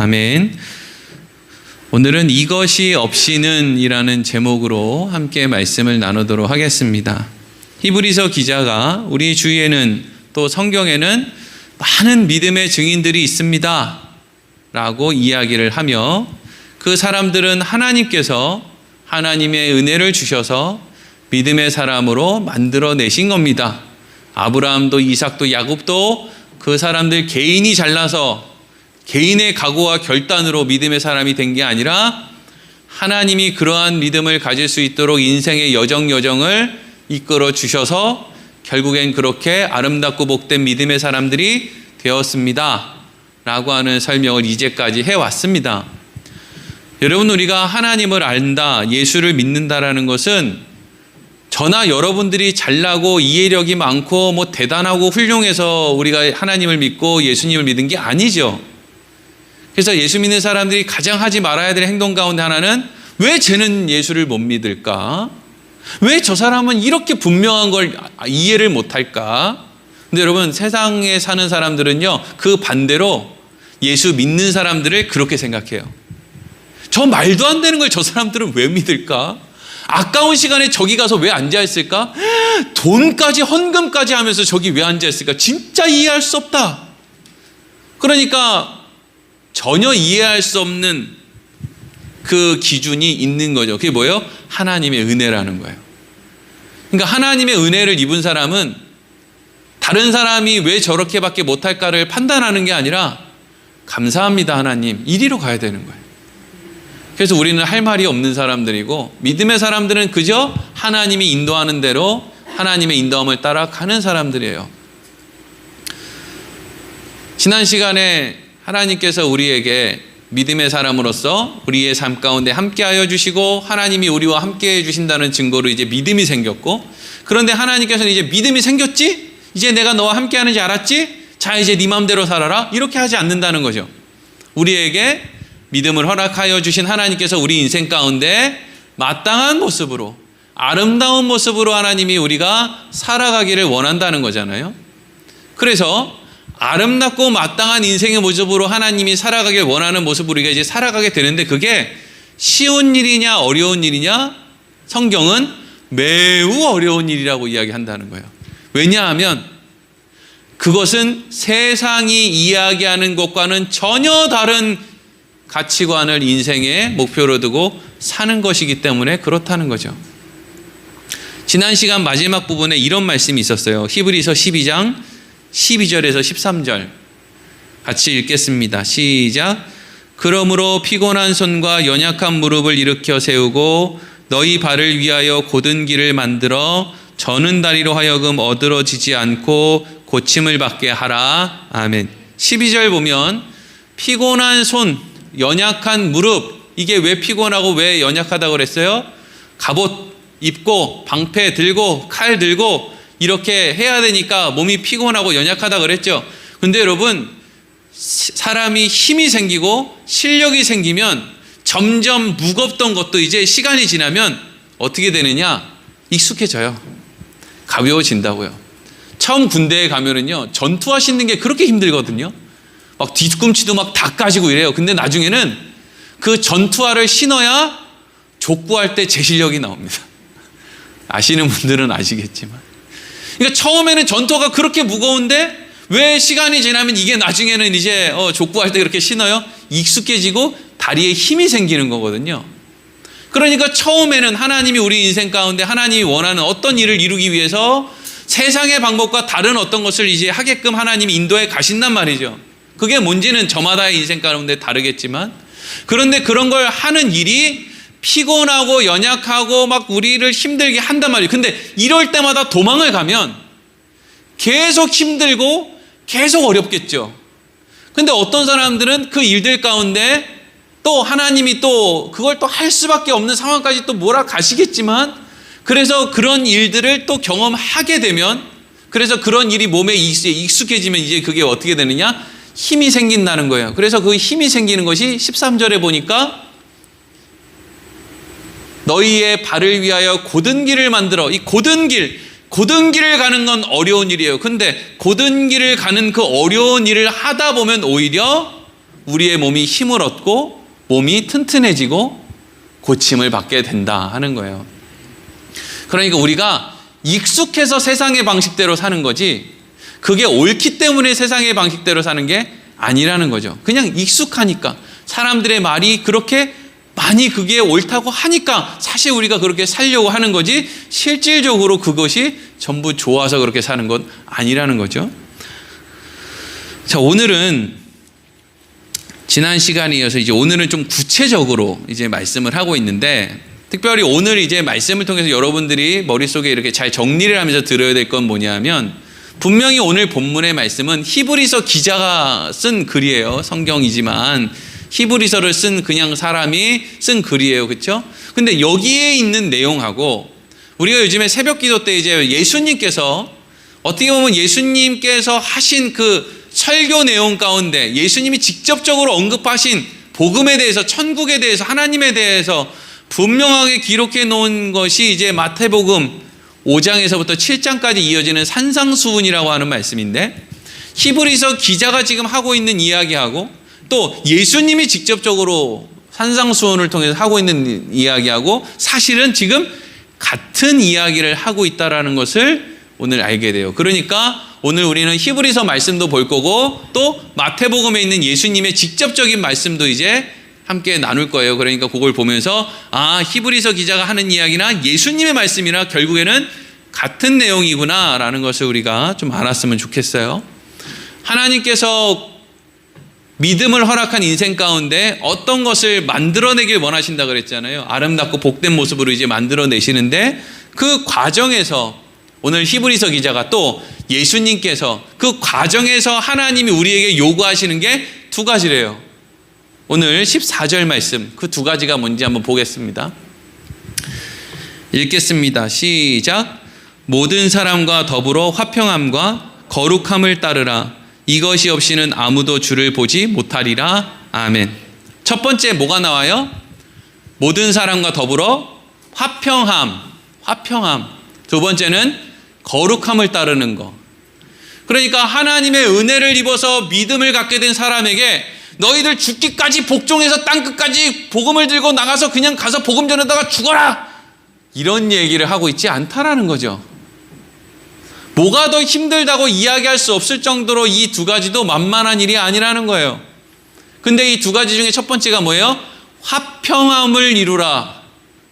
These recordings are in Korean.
아멘. 오늘은 이것이 없이는 이라는 제목으로 함께 말씀을 나누도록 하겠습니다. 히브리서 기자가 우리 주위에는 또 성경에는 많은 믿음의 증인들이 있습니다 라고 이야기를 하며 그 사람들은 하나님께서 하나님의 은혜를 주셔서 믿음의 사람으로 만들어내신 겁니다. 아브라함도 이삭도 야곱도 그 사람들 개인이 잘나서 개인의 각오와 결단으로 믿음의 사람이 된 게 아니라 하나님이 그러한 믿음을 가질 수 있도록 인생의 여정을 이끌어 주셔서 결국엔 그렇게 아름답고 복된 믿음의 사람들이 되었습니다 라고 하는 설명을 이제까지 해왔습니다. 여러분, 우리가 하나님을 안다, 예수를 믿는다라는 것은 저나 여러분들이 잘나고 이해력이 많고 대단하고 훌륭해서 우리가 하나님을 믿고 예수님을 믿은 게 아니죠. 그래서 예수 믿는 사람들이 가장 하지 말아야 될 행동 가운데 하나는 왜 쟤는 예수를 못 믿을까? 왜 저 사람은 이렇게 분명한 걸 이해를 못할까? 근데 여러분, 세상에 사는 사람들은요, 그 반대로 예수 믿는 사람들을 그렇게 생각해요. 저 말도 안 되는 걸 저 사람들은 왜 믿을까? 아까운 시간에 저기 가서 왜 앉아있을까? 돈까지 헌금까지 하면서 저기 왜 앉아있을까? 진짜 이해할 수 없다. 그러니까 전혀 이해할 수 없는 그 기준이 있는 거죠. 그게 뭐예요? 하나님의 은혜라는 거예요. 그러니까 하나님의 은혜를 입은 사람은 다른 사람이 왜 저렇게밖에 못할까를 판단하는 게 아니라 감사합니다 하나님, 이리로 가야 되는 거예요. 그래서 우리는 할 말이 없는 사람들이고 믿음의 사람들은 그저 하나님이 인도하는 대로 하나님의 인도함을 따라 가는 사람들이에요. 지난 시간에 하나님께서 우리에게 믿음의 사람으로서 우리의 삶 가운데 함께하여 주시고 하나님이 우리와 함께해 주신다는 증거로 이제 믿음이 생겼고, 그런데 하나님께서는 이제 믿음이 생겼지? 이제 내가 너와 함께하는지 알았지? 자, 이제 네 마음대로 살아라? 이렇게 하지 않는다는 거죠. 우리에게 믿음을 허락하여 주신 하나님께서 우리 인생 가운데 마땅한 모습으로, 아름다운 모습으로 하나님이 우리가 살아가기를 원한다는 거잖아요. 그래서 아름답고 마땅한 인생의 모습으로 하나님이 살아가길 원하는 모습으로 우리가 이제 살아가게 되는데, 그게 쉬운 일이냐 어려운 일이냐? 성경은 매우 어려운 일이라고 이야기한다는 거예요. 왜냐하면 그것은 세상이 이야기하는 것과는 전혀 다른 가치관을 인생의 목표로 두고 사는 것이기 때문에 그렇다는 거죠. 지난 시간 마지막 부분에 이런 말씀이 있었어요. 히브리서 12장 12절에서 13절 같이 읽겠습니다. 시작. 그러므로 피곤한 손과 연약한 무릎을 일으켜 세우고 너희 발을 위하여 곧은 길을 만들어 저는 다리로 하여금 어드러지지 않고 고침을 받게 하라. 아멘. 12절 보면 피곤한 손, 연약한 무릎, 이게 왜 피곤하고 왜 연약하다고 그랬어요? 갑옷 입고 방패 들고 칼 들고 이렇게 해야 되니까 몸이 피곤하고 연약하다 그랬죠. 근데 여러분, 사람이 힘이 생기고 실력이 생기면 점점 무겁던 것도 이제 시간이 지나면 어떻게 되느냐? 익숙해져요. 가벼워진다고요. 처음 군대에 가면은요, 전투하시는 게 그렇게 힘들거든요. 막 뒤꿈치도 막 다 까지고 이래요. 근데 나중에는 그 전투화를 신어야 족구할 때 제 실력이 나옵니다. 아시는 분들은 아시겠지만. 그러니까 처음에는 전투가 그렇게 무거운데 왜 시간이 지나면 이게 나중에는 이제 족구할 때 그렇게 신어요? 익숙해지고 다리에 힘이 생기는 거거든요. 그러니까 처음에는 하나님이 우리 인생 가운데 하나님이 원하는 어떤 일을 이루기 위해서 세상의 방법과 다른 어떤 것을 이제 하게끔 하나님이 인도해 가신단 말이죠. 그게 뭔지는 저마다의 인생 가운데 다르겠지만, 그런데 그런 걸 하는 일이 피곤하고 연약하고 막 우리를 힘들게 한단 말이에요. 근데 이럴 때마다 도망을 가면 계속 힘들고 계속 어렵겠죠. 근데 어떤 사람들은 그 일들 가운데 또 하나님이 또 그걸 또 할 수밖에 없는 상황까지 또 몰아가시겠지만, 그래서 그런 일들을 또 경험하게 되면, 그래서 그런 일이 몸에 익숙해지면 이제 그게 어떻게 되느냐? 힘이 생긴다는 거예요. 그래서 그 힘이 생기는 것이 13절에 보니까 너희의 발을 위하여 곧은 길을 만들어. 이 곧은 길을 가는 건 어려운 일이에요. 근데 곧은 길을 가는 그 어려운 일을 하다 보면 오히려 우리의 몸이 힘을 얻고 몸이 튼튼해지고 고침을 받게 된다 하는 거예요. 그러니까 우리가 익숙해서 세상의 방식대로 사는 거지 그게 옳기 때문에 세상의 방식대로 사는 게 아니라는 거죠. 그냥 익숙하니까 사람들의 말이 그렇게 많이 그게 옳다고 하니까 사실 우리가 그렇게 살려고 하는 거지 실질적으로 그것이 전부 좋아서 그렇게 사는 건 아니라는 거죠. 자, 오늘은 지난 시간에 이어서 이제 오늘은 좀 구체적으로 이제 말씀을 하고 있는데 특별히 오늘 이제 말씀을 통해서 여러분들이 머릿속에 이렇게 잘 정리를 하면서 들어야 될 건 뭐냐면 분명히 오늘 본문의 말씀은 히브리서 기자가 쓴 글이에요. 성경이지만 히브리서를 쓴 그냥 사람이 쓴 글이에요. 그렇죠? 근데 여기에 있는 내용하고 우리가 요즘에 새벽 기도 때 이제 예수님께서 어떻게 보면 예수님께서 하신 그 설교 내용 가운데 예수님이 직접적으로 언급하신 복음에 대해서 천국에 대해서 하나님에 대해서 분명하게 기록해 놓은 것이 이제 마태복음 5장에서부터 7장까지 이어지는 산상수훈이라고 하는 말씀인데 히브리서 기자가 지금 하고 있는 이야기하고 또 예수님이 직접적으로 산상수훈을 통해서 하고 있는 이야기하고 사실은 지금 같은 이야기를 하고 있다는 것을 오늘 알게 돼요. 그러니까 오늘 우리는 히브리서 말씀도 볼 거고 또 마태복음에 있는 예수님의 직접적인 말씀도 이제 함께 나눌 거예요. 그러니까 그걸 보면서 히브리서 기자가 하는 이야기나 예수님의 말씀이나 결국에는 같은 내용이구나 라는 것을 우리가 좀 알았으면 좋겠어요. 하나님께서 믿음을 허락한 인생 가운데 어떤 것을 만들어내길 원하신다 그랬잖아요. 아름답고 복된 모습으로 이제 만들어내시는데 그 과정에서 오늘 히브리서 기자가 또 예수님께서 그 과정에서 하나님이 우리에게 요구하시는 게 두 가지래요. 오늘 14절 말씀 그 두 가지가 뭔지 한번 보겠습니다. 읽겠습니다. 시작. 모든 사람과 더불어 화평함과 거룩함을 따르라. 이것이 없이는 아무도 주를 보지 못하리라. 아멘. 첫 번째 뭐가 나와요? 모든 사람과 더불어 화평함. 두 번째는 거룩함을 따르는 거. 그러니까 하나님의 은혜를 입어서 믿음을 갖게 된 사람에게 너희들 죽기까지 복종해서 땅끝까지 복음을 들고 나가서 그냥 가서 복음 전하다가 죽어라! 이런 얘기를 하고 있지 않다라는 거죠. 뭐가 더 힘들다고 이야기할 수 없을 정도로 이 두 가지도 만만한 일이 아니라는 거예요. 근데 이 두 가지 중에 첫 번째가 뭐예요? 화평함을 이루라.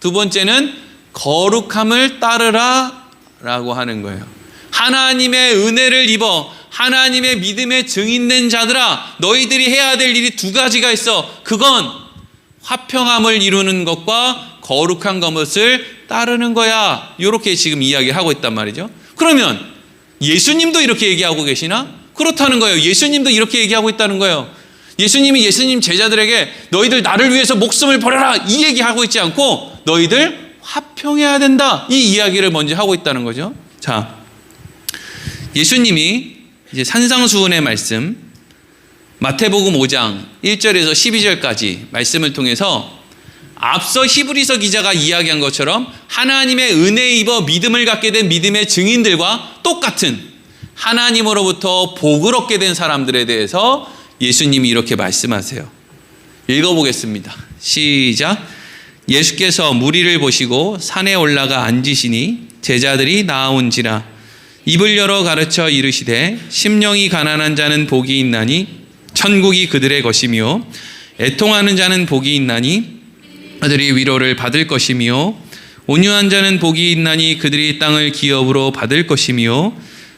두 번째는 거룩함을 따르라 라고 하는 거예요. 하나님의 은혜를 입어 하나님의 믿음의 증인된 자들아 너희들이 해야 될 일이 두 가지가 있어. 그건 화평함을 이루는 것과 거룩한 것을 따르는 거야. 이렇게 지금 이야기를 하고 있단 말이죠. 그러면 예수님도 이렇게 얘기하고 계시나? 그렇다는 거예요. 예수님도 이렇게 얘기하고 있다는 거예요. 예수님이 예수님 제자들에게 너희들 나를 위해서 목숨을 버려라 이 얘기하고 있지 않고 너희들 화평해야 된다 이 이야기를 먼저 하고 있다는 거죠. 자, 예수님이 이제 산상수훈의 말씀 마태복음 5장 1절에서 12절까지 말씀을 통해서 앞서 히브리서 기자가 이야기한 것처럼 하나님의 은혜에 입어 믿음을 갖게 된 믿음의 증인들과 똑같은 하나님으로부터 복을 얻게 된 사람들에 대해서 예수님이 이렇게 말씀하세요. 읽어보겠습니다. 시작. 예수께서 무리를 보시고 산에 올라가 앉으시니 제자들이 나아온지라. 입을 열어 가르쳐 이르시되 심령이 가난한 자는 복이 있나니 천국이 그들의 것이며 애통하는 자는 복이 있나니 그들이 위로를 받을 것이며 온유한 자는 복이 있나니 그들이 땅을 기업으로 받을 것이며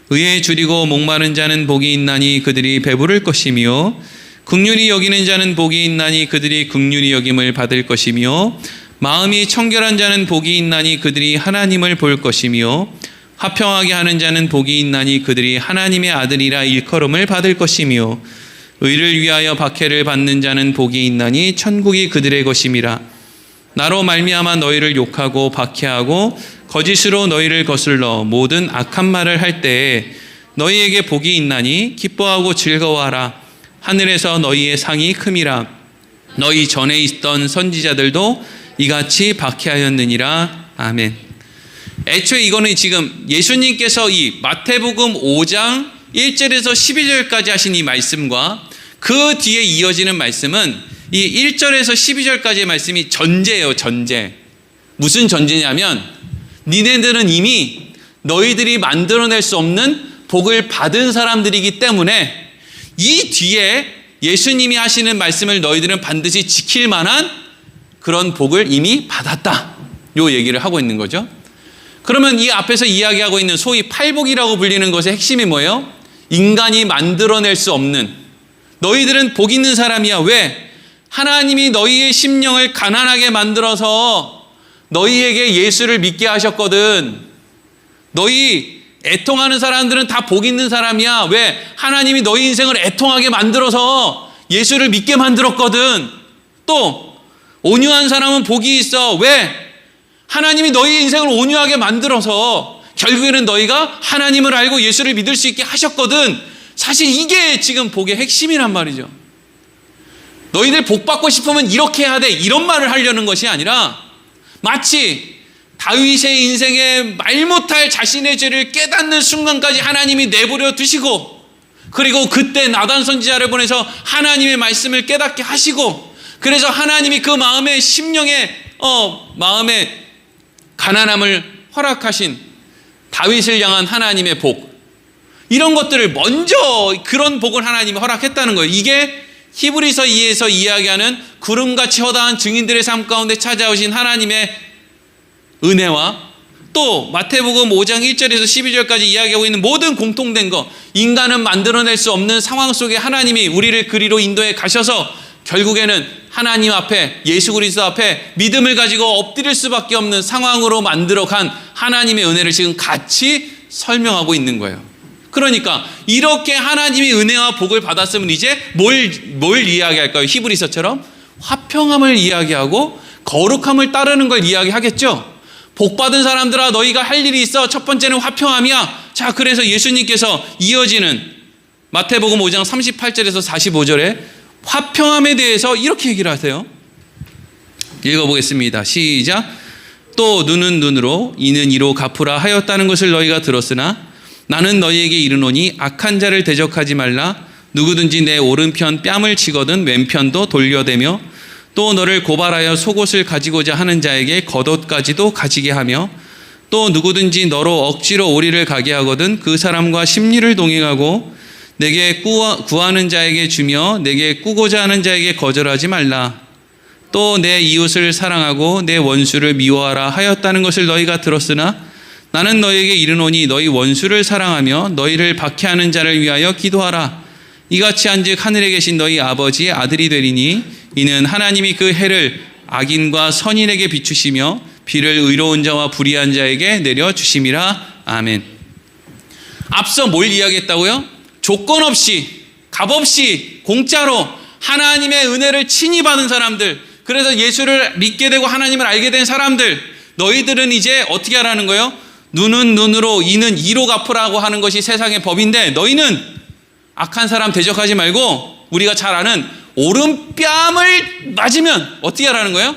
의에 줄이고 목마른 자는 복이 있나니 그들이 배부를 것이며 긍휼히 여기는 자는 복이 있나니 그들이 긍휼히 여김을 받을 것이며 마음이 청결한 자는 복이 있나니 그들이 하나님을 볼 것이며 화평하게 하는 자는 복이 있나니 그들이 하나님의 아들이라 일컬음을 받을 것이며 의를 위하여 박해를 받는 자는 복이 있나니 천국이 그들의 것임이라. 나로 말미암아 너희를 욕하고 박해하고 거짓으로 너희를 거슬러 모든 악한 말을 할 때에 너희에게 복이 있나니 기뻐하고 즐거워하라. 하늘에서 너희의 상이 큼이라. 너희 전에 있던 선지자들도 이같이 박해하였느니라. 아멘. 애초에 이거는 지금 예수님께서 이 마태복음 5장 1절에서 12절까지 하신 이 말씀과 그 뒤에 이어지는 말씀은 이 1절에서 12절까지의 말씀이 전제예요. 전제. 무슨 전제냐면 니네들은 이미 너희들이 만들어낼 수 없는 복을 받은 사람들이기 때문에 이 뒤에 예수님이 하시는 말씀을 너희들은 반드시 지킬 만한 그런 복을 이미 받았다. 요 얘기를 하고 있는 거죠. 그러면 이 앞에서 이야기하고 있는 소위 팔복이라고 불리는 것의 핵심이 뭐예요? 인간이 만들어낼 수 없는, 너희들은 복 있는 사람이야. 왜? 하나님이 너희의 심령을 가난하게 만들어서 너희에게 예수를 믿게 하셨거든. 너희 애통하는 사람들은 다 복 있는 사람이야. 왜? 하나님이 너희 인생을 애통하게 만들어서 예수를 믿게 만들었거든. 또 온유한 사람은 복이 있어. 왜? 하나님이 너희 인생을 온유하게 만들어서 결국에는 너희가 하나님을 알고 예수를 믿을 수 있게 하셨거든. 사실 이게 지금 복의 핵심이란 말이죠. 너희들 복 받고 싶으면 이렇게 해야 돼, 이런 말을 하려는 것이 아니라 마치 다윗의 인생에 말 못할 자신의 죄를 깨닫는 순간까지 하나님이 내버려 두시고, 그리고 그때 나단 선지자를 보내서 하나님의 말씀을 깨닫게 하시고, 그래서 하나님이 그 마음의 심령의 마음의 가난함을 허락하신 다윗을 향한 하나님의 복, 이런 것들을 먼저 그런 복을 하나님이 허락했다는 거예요. 이게 히브리서 2에서 이야기하는 구름같이 허다한 증인들의 삶 가운데 찾아오신 하나님의 은혜와, 또 마태복음 5장 1절에서 12절까지 이야기하고 있는 모든 공통된 것, 인간은 만들어낼 수 없는 상황 속에 하나님이 우리를 그리로 인도해 가셔서 결국에는 하나님 앞에, 예수 그리스도 앞에 믿음을 가지고 엎드릴 수밖에 없는 상황으로 만들어간 하나님의 은혜를 지금 같이 설명하고 있는 거예요. 그러니까 이렇게 하나님이 은혜와 복을 받았으면 이제 뭘 이야기할까요? 히브리서처럼 화평함을 이야기하고 거룩함을 따르는 걸 이야기하겠죠. 복 받은 사람들아, 너희가 할 일이 있어. 첫 번째는 화평함이야. 자, 그래서 예수님께서 이어지는 마태복음 5장 38절에서 45절에 화평함에 대해서 이렇게 얘기를 하세요. 읽어보겠습니다. 시작. 또 눈은 눈으로 이는 이로 갚으라 하였다는 것을 너희가 들었으나 나는 너희에게 이르노니 악한 자를 대적하지 말라. 누구든지 내 오른편 뺨을 치거든 왼편도 돌려대며 또 너를 고발하여 속옷을 가지고자 하는 자에게 겉옷까지도 가지게 하며 또 누구든지 너로 억지로 오리를 가게 하거든 그 사람과 심리를 동행하고 내게 구하는 자에게 주며 내게 꾸고자 하는 자에게 거절하지 말라. 또 내 이웃을 사랑하고 내 원수를 미워하라 하였다는 것을 너희가 들었으나 나는 너희에게 이르노니 너희 원수를 사랑하며 너희를 박해하는 자를 위하여 기도하라. 이같이 한즉 하늘에 계신 너희 아버지의 아들이 되리니 이는 하나님이 그 해를 악인과 선인에게 비추시며 비를 의로운 자와 불의한 자에게 내려주심이라. 아멘. 앞서 뭘 이야기했다고요? 조건 없이, 값 없이, 공짜로 하나님의 은혜를 친히 받은 사람들, 그래서 예수를 믿게 되고 하나님을 알게 된 사람들, 너희들은 이제 어떻게 하라는 거예요? 눈은 눈으로 이는 이로 갚으라고 하는 것이 세상의 법인데, 너희는 악한 사람 대적하지 말고 우리가 잘 아는 오른뺨을 맞으면 어떻게 하라는 거예요?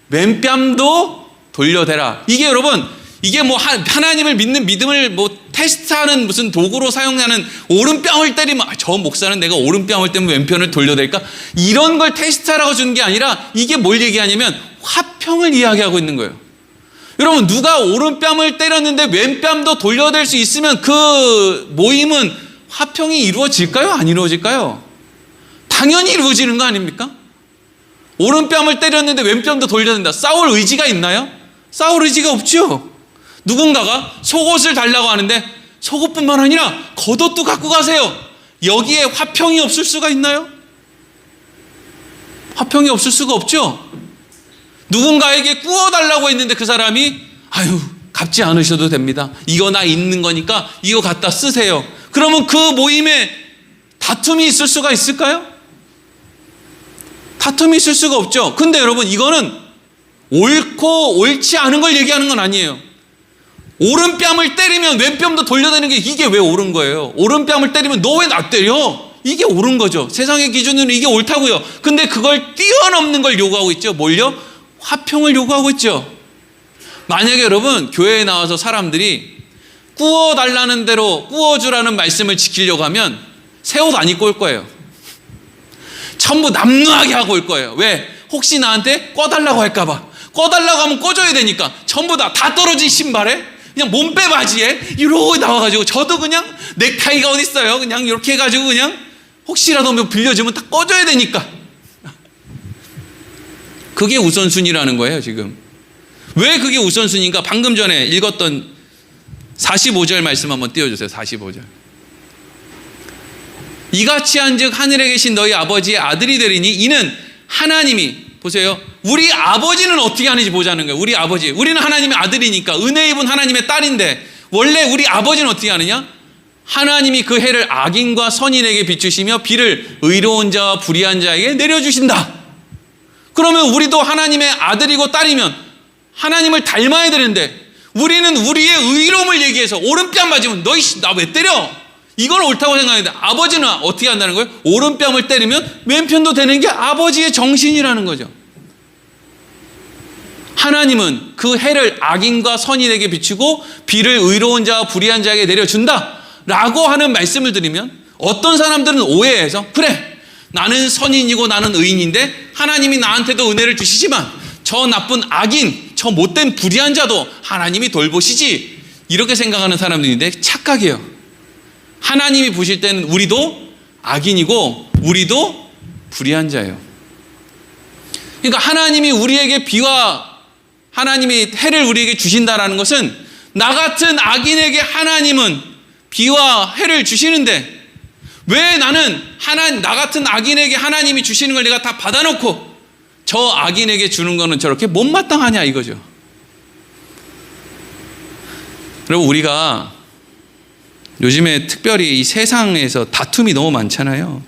왼뺨도 돌려대라. 이게 여러분, 이게 뭐 하나님을 믿는 믿음을 뭐 테스트하는 무슨 도구로 사용하는, 오른뺨을 때리면 저 목사는 내가 오른뺨을 때리면 왼편을 돌려댈까? 이런 걸 테스트하라고 주는 게 아니라 이게 뭘 얘기하냐면 화평을 이야기하고 있는 거예요. 여러분, 누가 오른뺨을 때렸는데 왼뺨도 돌려댈 수 있으면 그 모임은 화평이 이루어질까요? 안 이루어질까요? 당연히 이루어지는 거 아닙니까? 오른뺨을 때렸는데 왼뺨도 돌려댄다. 싸울 의지가 있나요? 싸울 의지가 없죠. 누군가가 속옷을 달라고 하는데 속옷뿐만 아니라 겉옷도 갖고 가세요. 여기에 화평이 없을 수가 있나요? 화평이 없을 수가 없죠. 누군가에게 구워달라고 했는데 그 사람이 아유, 갚지 않으셔도 됩니다. 이거 나 있는 거니까 이거 갖다 쓰세요. 그러면 그 모임에 다툼이 있을 수가 있을까요? 다툼이 있을 수가 없죠. 근데 여러분, 이거는 옳고 옳지 않은 걸 얘기하는 건 아니에요. 오른뺨을 때리면 왼뺨도 돌려대는 게 이게 왜 옳은 거예요? 오른뺨을 때리면 너 왜 나 때려? 이게 옳은 거죠. 세상의 기준으로 이게 옳다고요. 근데 그걸 뛰어넘는 걸 요구하고 있죠. 뭘요? 화평을 요구하고 있죠. 만약에 여러분, 교회에 나와서 사람들이 구워달라는 대로 구워주라는 말씀을 지키려고 하면 새 옷 안 입고 올 거예요. 전부 남루하게 하고 올 거예요. 왜? 혹시 나한테 꺼달라고 할까 봐. 꺼달라고 하면 꺼줘야 되니까 전부 다 떨어진 신발에 그냥 몸빼 바지에 이러고 나와가지고, 저도 그냥 넥타이가 어딨어요, 그냥 이렇게 해가지고 그냥 혹시라도 뭐 빌려주면 다 꺼줘야 되니까. 그게 우선순위라는 거예요 지금. 왜 그게 우선순위인가? 방금 전에 읽었던 45절 말씀 한번 띄워주세요. 45절. 이같이 한즉 하늘에 계신 너희 아버지의 아들이 되리니 이는 하나님이, 보세요, 우리 아버지는 어떻게 하는지 보자는 거예요. 우리 아버지, 우리는 하나님의 아들이니까 은혜 입은 하나님의 딸인데, 원래 우리 아버지는 어떻게 하느냐? 하나님이 그 해를 악인과 선인에게 비추시며 비를 의로운 자와 불의한 자에게 내려주신다. 그러면 우리도 하나님의 아들이고 딸이면 하나님을 닮아야 되는데, 우리는 우리의 의로움을 얘기해서 오른뺨 맞으면 너희 나 왜 때려? 이걸 옳다고 생각하는데, 아버지는 어떻게 한다는 거예요? 오른뺨을 때리면 왼편도 되는 게 아버지의 정신이라는 거죠. 하나님은 그 해를 악인과 선인에게 비추고 비를 의로운 자와 불의한 자에게 내려준다 라고 하는 말씀을 드리면, 어떤 사람들은 오해해서, 그래, 나는 선인이고 나는 의인인데 하나님이 나한테도 은혜를 주시지만 저 나쁜 악인, 저 못된 불의한 자도 하나님이 돌보시지, 이렇게 생각하는 사람들인데 착각이에요. 하나님이 보실 때는 우리도 악인이고 우리도 불의한 자예요. 그러니까 하나님이 우리에게 비와 하나님이 해를 우리에게 주신다라는 것은, 나 같은 악인에게 하나님은 비와 해를 주시는데 왜 나는 나 같은 악인에게 하나님이 주시는 걸 내가 다 받아놓고 저 악인에게 주는 거는 저렇게 못마땅하냐 이거죠. 여러분, 우리가 요즘에 특별히 이 세상에서 다툼이 너무 많잖아요.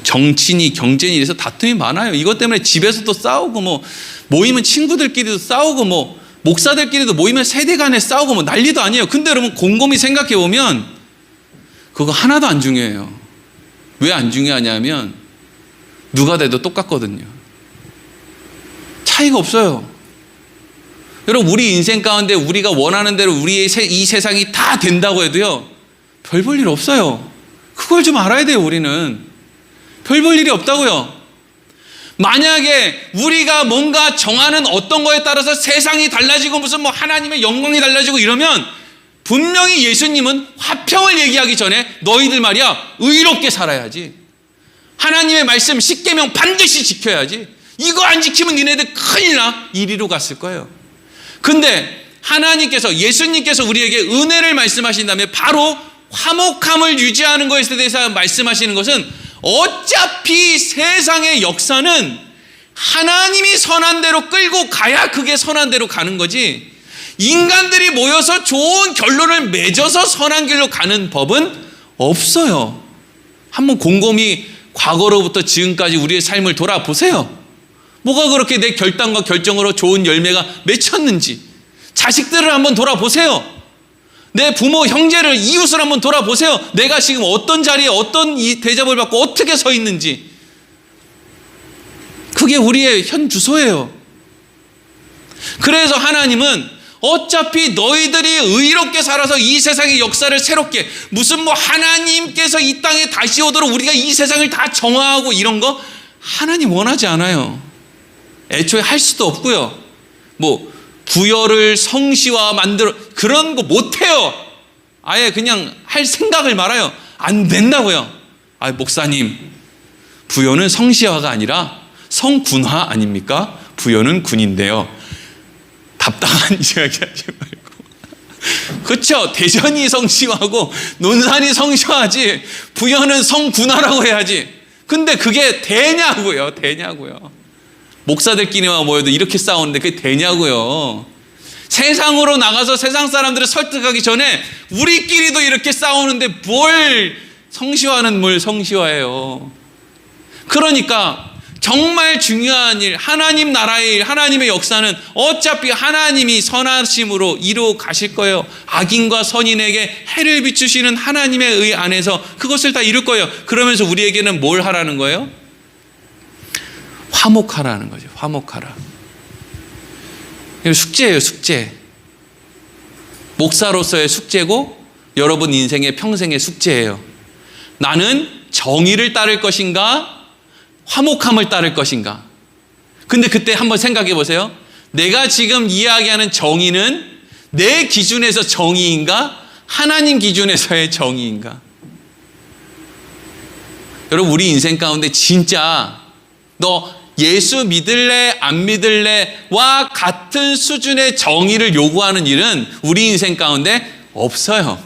정치니 경제니 이래서 다툼이 많아요. 이것 때문에 집에서도 싸우고, 뭐 모이면 친구들끼리도 싸우고, 뭐 목사들끼리도 모이면 세대 간에 싸우고, 뭐 난리도 아니에요. 근데 여러분, 곰곰이 생각해 보면 그거 하나도 안 중요해요. 왜 안 중요하냐면 누가 돼도 똑같거든요. 차이가 없어요. 여러분, 우리 인생 가운데 우리가 원하는 대로 우리의 이 세상이 다 된다고 해도요, 별 볼 일 없어요. 그걸 좀 알아야 돼요. 우리는 별 볼 일이 없다고요. 만약에 우리가 뭔가 정하는 어떤 거에 따라서 세상이 달라지고 무슨 뭐 하나님의 영광이 달라지고 이러면, 분명히 예수님은 화평을 얘기하기 전에 너희들 말이야 의롭게 살아야지, 하나님의 말씀 십계명 반드시 지켜야지, 이거 안 지키면 니네들 큰일 나, 이리로 갔을 거예요. 근데 하나님께서, 예수님께서 우리에게 은혜를 말씀하신 다음에 바로 화목함을 유지하는 것에 대해서 말씀하시는 것은, 어차피 세상의 역사는 하나님이 선한 대로 끌고 가야 그게 선한 대로 가는 거지, 인간들이 모여서 좋은 결론을 맺어서 선한 길로 가는 법은 없어요. 한번 곰곰이 과거로부터 지금까지 우리의 삶을 돌아보세요. 뭐가 그렇게 내 결단과 결정으로 좋은 열매가 맺혔는지, 자식들을 한번 돌아보세요. 내 부모, 형제를, 이웃을 한번 돌아보세요. 내가 지금 어떤 자리에 어떤 이 대접을 받고 어떻게 서 있는지. 그게 우리의 현 주소예요. 그래서 하나님은 어차피 너희들이 의롭게 살아서 이 세상의 역사를 새롭게, 무슨 뭐 하나님께서 이 땅에 다시 오도록 우리가 이 세상을 다 정화하고 이런 거 하나님 원하지 않아요. 애초에 할 수도 없고요. 뭐 부여를 성시화 만들어 그런 거 못해요. 아예 그냥 할 생각을 말아요. 안 된다고요. 아, 목사님, 부여는 성시화가 아니라 성군화 아닙니까? 부여는 군인데요. 답답한 이야기 하지 말고. 그렇죠. 대전이 성시화하고 논산이 성시화하지, 부여는 성군화라고 해야지. 근데 그게 되냐고요. 목사들끼리만 모여도 이렇게 싸우는데 그게 되냐고요. 세상으로 나가서 세상 사람들을 설득하기 전에 우리끼리도 이렇게 싸우는데 뭘 성시화는 뭘 성시화예요. 그러니까 정말 중요한 일, 하나님 나라의 일, 하나님의 역사는 어차피 하나님이 선하심으로 이루어 가실 거예요. 악인과 선인에게 해를 비추시는 하나님의 의 안에서 그것을 다 이룰 거예요. 그러면서 우리에게는 뭘 하라는 거예요? 화목하라는 거죠. 화목하라. 숙제예요. 숙제. 목사로서의 숙제고 여러분 인생의 평생의 숙제예요. 나는 정의를 따를 것인가? 화목함을 따를 것인가? 근데 그때 한번 생각해 보세요. 내가 지금 이야기하는 정의는 내 기준에서 정의인가? 하나님 기준에서의 정의인가? 여러분, 우리 인생 가운데 진짜 너 예수 믿을래 안 믿을래와 같은 수준의 정의를 요구하는 일은 우리 인생 가운데 없어요.